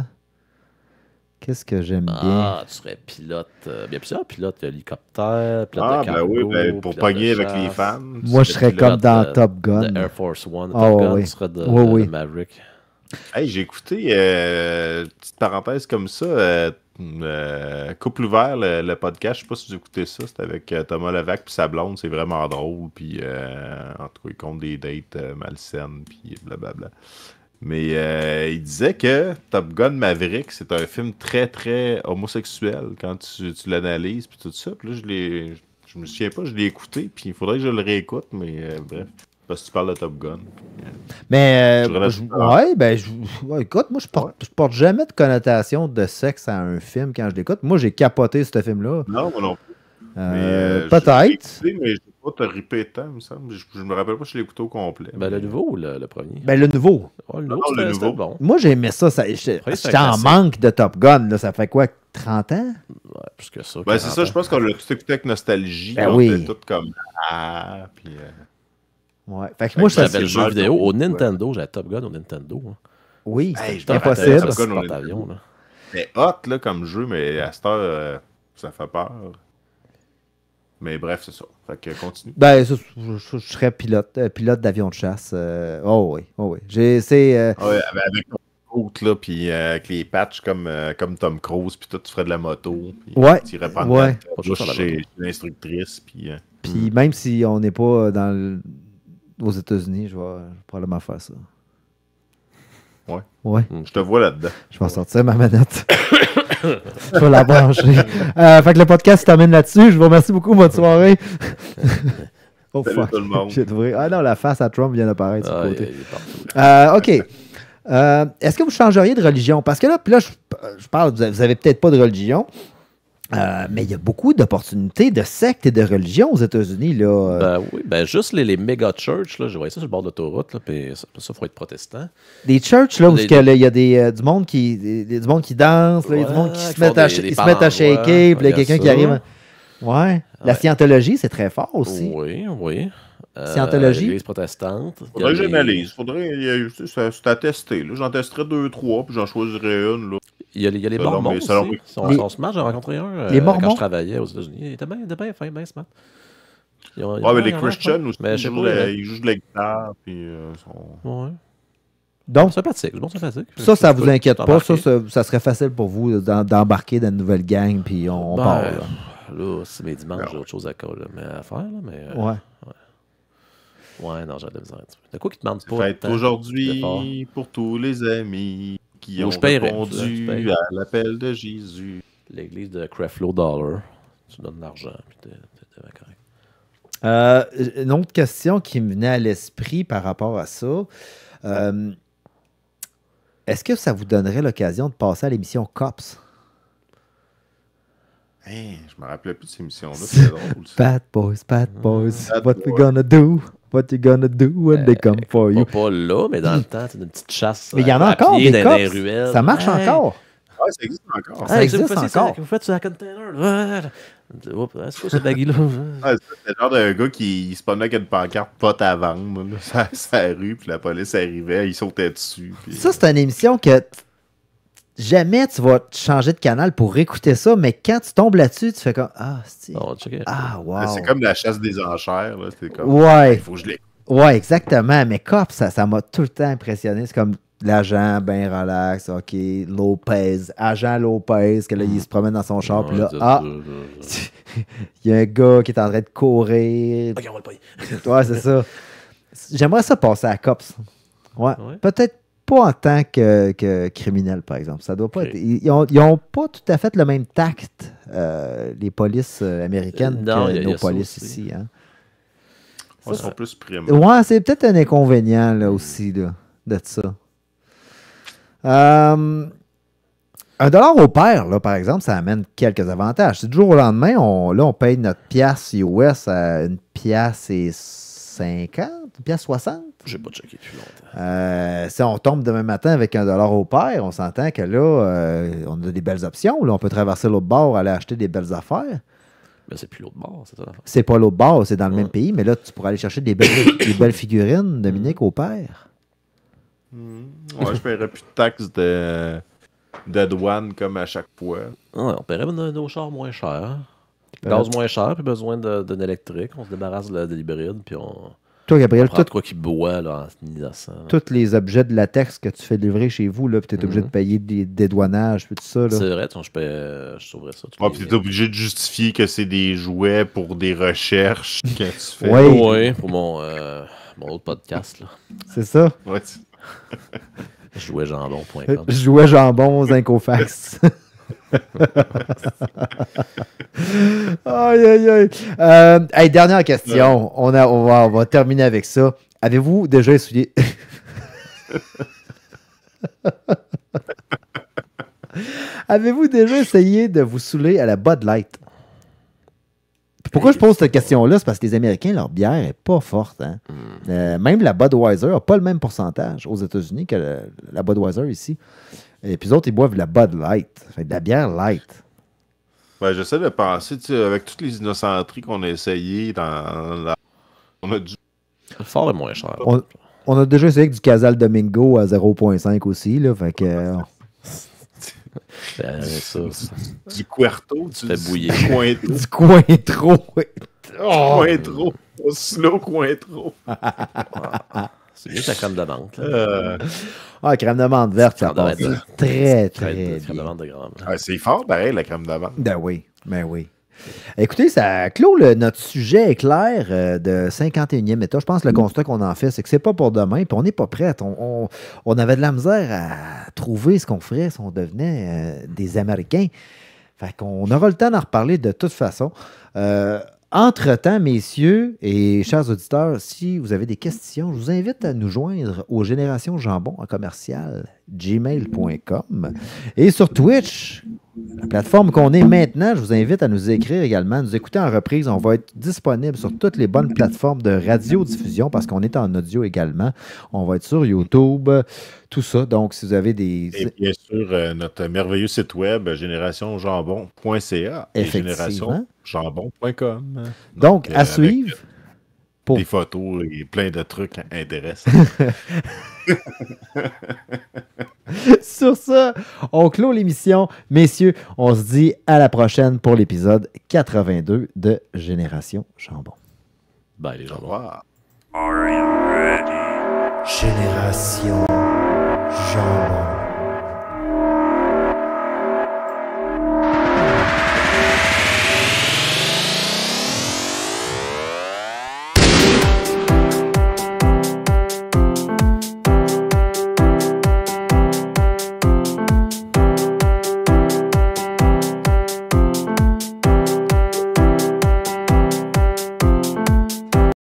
Qu'est-ce que j'aime bien? Ah, tu serais pilote. Il y a plusieurs pilotes. Hélicoptère, pilote Ah, de ben cargo, oui, ben, pour pilote pogner de avec les chasse. fans. Moi, je serais comme pilote dans Top de Gun. Air Force One. Ah, Top Gun, oui. tu serais de, Oui, oui. de Maverick. Hey, j'ai écouté, petite parenthèse comme ça, Couple ouvert, le podcast, je sais pas si vous écoutez ça, c'était avec Thomas Levac puis sa blonde, c'est vraiment drôle, puis en tout cas, il compte des dates malsaines, puis blablabla. Mais il disait que Top Gun Maverick, c'est un film très, très homosexuel quand tu l'analyses, puis tout ça, puis là, je me souviens pas, je l'ai écouté, puis il faudrait que je le réécoute, mais bref. Parce que tu parles de Top Gun. Mais, Je relève ça. ouais, écoute, moi, je porte jamais de connotation de sexe à un film quand je l'écoute. Moi, j'ai capoté ce film-là. Non, moi non plus. Peut-être. Je l'ai écouté, mais je sais pas te ripé tant, il me semble. Je me rappelle pas si je l'ai écouté au complet. Ben, le nouveau ou le premier? Ben, le nouveau. Ouais, le Non, nouveau, le c'était nouveau. bon. Moi, j'ai aimé ça. J'étais c'est un en classique. manque de Top Gun. Là. Ça fait quoi, 30 ans? Ouais, plus que ça. Ben, c'est 40 ça, je ans. pense qu'on l'a tout écouté avec nostalgie. Ben on oui. était tout comme ah, puis Ouais. Fait que moi, Fait que ça, J'avais le c'est jeu mal vidéo au compris, Nintendo. J'avais Top Gun au Nintendo. Hein. oui, Hey, c'est je me rappelle, impossible. Top Gun au Porte-avions, là. mais hot là comme jeu, mais à cette heure, ça fait peur. Mais bref, c'est ça. Fait que continue. Ben, ça, je serais pilote d'avion de chasse. Oh oui, oh oui. C'est Ah ouais, avec ton coat, là, puis avec les patchs comme Tom Cruise, puis toi, tu ferais de la moto. Puis Ouais, tu irais prendre ouais. la douche chez l'instructrice, puis Puis même si on n'est pas aux États-Unis, je vais probablement faire ça. Ouais. Ouais. je te vois là-dedans. Je vais sortir ma manette. Je vais la brancher. Fait que le podcast se termine là-dessus. Je vous remercie beaucoup. Bonne soirée. Oh Salut fuck. tout le monde. J'ai trouvé. Ah non, la face à Trump vient d'apparaître sur Ah, le il côté. est partout. OK. Est-ce que vous changeriez de religion? Parce que là, je parle, vous avez peut-être pas de religion, mais il y a beaucoup d'opportunités de sectes et de religions aux États-Unis. Là. Ben oui, ben juste les méga church, là, je voyais ça sur le bord de l'autoroute, là, puis ça, faut être protestant. Des churches là, où Des- il y a du monde du monde qui danse, là, il y a du monde qui Ouais, se met à, des ils se mettent à shaker, puis là, il y a quelqu'un qui ça. arrive. Ouais. La scientologie, c'est très fort aussi. Oui, oui. Scientologie? L'Église protestante. Faudrait que Il y a j'analyse. C'est à tester. Là. J'en testerai 2-3, puis j'en choisirai une. Là. Il y a les Selon Mormons mes- aussi. selon mes- Son smart, j'en ai rencontré un Les quand Mormons? je travaillais aux États-Unis. Il était bien fin, bien smart. Ouais, mais les Christians aussi, Mais je sais pas. ils jouent de la guitare, puis sont... Ouais. Donc, Sympathique, bon sympathique. ça vous inquiète pas. Embarqué. Ça serait facile pour vous d'embarquer dans une nouvelle gang, puis on Ben, part. Là. Là, c'est mes dimanches, j'ai autre chose à faire, là, mais... Ouais. Ouais, non, j'ai de la misère un petit peu. De quoi qui te demande pas Fête tant d'efforts? aujourd'hui pour tous les amis qui Ou ont je paierais, répondu tu payes. à l'appel de Jésus. L'église de Creflo Dollar. Tu donnes de l'argent, puis t'es bien correct. Une autre question qui me venait à l'esprit par rapport à ça. Est-ce que ça vous donnerait l'occasion de passer à l'émission Cops? Hey, je me rappelais plus de cette émission-là, c'est drôle. Ça. Bad boys, Bad what we boys. gonna do? What you gonna do when they come for you? Pas là, mais dans le temps, c'est une petite chasse. Mais il y en a à encore pied des dans les cops. ruelles. Ça marche Hey, encore. Ouais, ça existe encore. Ça hey, existe vous faites encore. Vous faites sur la container. Là. Oups, c'est quoi ce baggy-là? Ouais, c'est le genre d'un gars qui se promenait avec une pancarte pote à vendre là, sur la rue, puis la police arrivait, il sautait dessus. Puis... Ça, c'est une émission que jamais tu vas te changer de canal pour écouter ça, mais quand tu tombes là-dessus, tu fais comme Ah, c'est. On va checker. Ah, wow. C'est comme la chasse des enchères. Là. C'est comme, Ouais. il faut que je l'écoute. Ouais, exactement. Mais Cop, ça m'a tout le temps impressionné. C'est comme l'agent bien relax, OK, agent Lopez, que là, il se promène dans son char, puis là, il y a un gars qui est en train de courir. Ok, on va le payer. Ouais, c'est ça. J'aimerais ça passer à Cops. Ouais. Ouais. Peut-être pas en tant que criminel, par exemple. Ça doit pas Ok. être. Ils ont pas tout à fait le même tact, les polices américaines, Non, que il y a nos ça polices aussi. ici. Hein. Ils sont plus primes. Ouais, c'est peut-être un inconvénient là, aussi là, de ça. $1 au pair, là, par exemple, ça amène quelques avantages. Si du jour au lendemain, on paye notre pièce US à $1,50, $1,60. Je n'ai pas checké depuis longtemps. Si on tombe demain matin avec $1 au pair, on s'entend que là, on a des belles options. Là. On peut traverser l'autre bord, aller acheter des belles affaires. Mais c'est plus l'autre bord, c'est ça l'affaire. C'est pas l'autre bord, c'est dans le Ouais. même pays, mais là, tu pourrais aller chercher des belles figurines, Dominique, au pair. Ouais, je paierais plus de taxes de de douane comme à chaque fois. Ouais, on paierait nos chars moins cher. Gaz moins cher, puis besoin d'un électrique. On se débarrasse de l'hybride, puis on Toi, Gabriel, prend de quoi qui boit là, en innocent. tous les objets de latex que tu fais livrer chez vous, puis tu es obligé de payer des dédouanages, puis tout ça. Là. C'est vrai, je sauverais ça. Ah, puis t'es obligé de justifier que c'est des jouets pour des recherches que tu fais. Ouais. Oui, pour mon autre podcast. Là. C'est ça. Ouais, Jouetjambon.com. Je jouais jambon aux Incofax. Aïe, aïe, aïe. Hey, dernière question. On va terminer avec ça. Avez-vous déjà essayé... Avez-vous déjà essayé de vous saouler à la Bud Light? Pourquoi je pose cette question-là? C'est parce que les Américains, leur bière n'est pas forte. Hein? Même la Budweiser n'a pas le même pourcentage aux États-Unis que la Budweiser ici. Et puis les autres, ils boivent de la Bud Light. Ça fait de la bière light. Ben, j'essaie de penser, tu sais, avec toutes les innocenteries qu'on a essayées on a dû... Le fort est moins cher. On a déjà essayé avec du Casal Domingo à 0.5 aussi. Là, fait que, Ça. Du Cuerto, tu fais bouillir. Du Cointreau. du Cointreau. Oh! Cointreau. Au slow Cointreau. C'est mieux que la crème de menthe. là. Ah, crème de menthe verte, ça Ça doit passe être- très, Crème très de bien. menthe de gramme. Ah, c'est fort, pareil, la crème d'avant. Ben oui, ben oui. Écoutez, ça clôt notre sujet éclair de 51e État. Je pense que le constat qu'on en fait, c'est que c'est pas pour demain, puis on n'est pas prêt. On avait de la misère à trouver ce qu'on ferait si on devenait des Américains. Fait qu'on aura le temps d'en reparler de toute façon. Entre-temps, messieurs et chers auditeurs, si vous avez des questions, je vous invite à nous joindre au Génération Jambon en commercial gmail.com et sur Twitch, la plateforme qu'on est maintenant. Je vous invite à nous écrire également, à nous écouter en reprise. On va être disponible sur toutes les bonnes plateformes de radiodiffusion parce qu'on est en audio également. On va être sur YouTube, tout ça. Donc, si vous avez des... Et bien sûr, notre merveilleux site web, générationjambon.ca et Effectivement. générationjambon.com. Donc, à avec suivre. Pour... Des photos et plein de trucs intéressants. Sur ça, on clôt l'émission. Messieurs, on se dit à la prochaine pour l'épisode 82 de Génération Jambon. Ben, les gens Au revoir. Are you ready? Génération Jambon.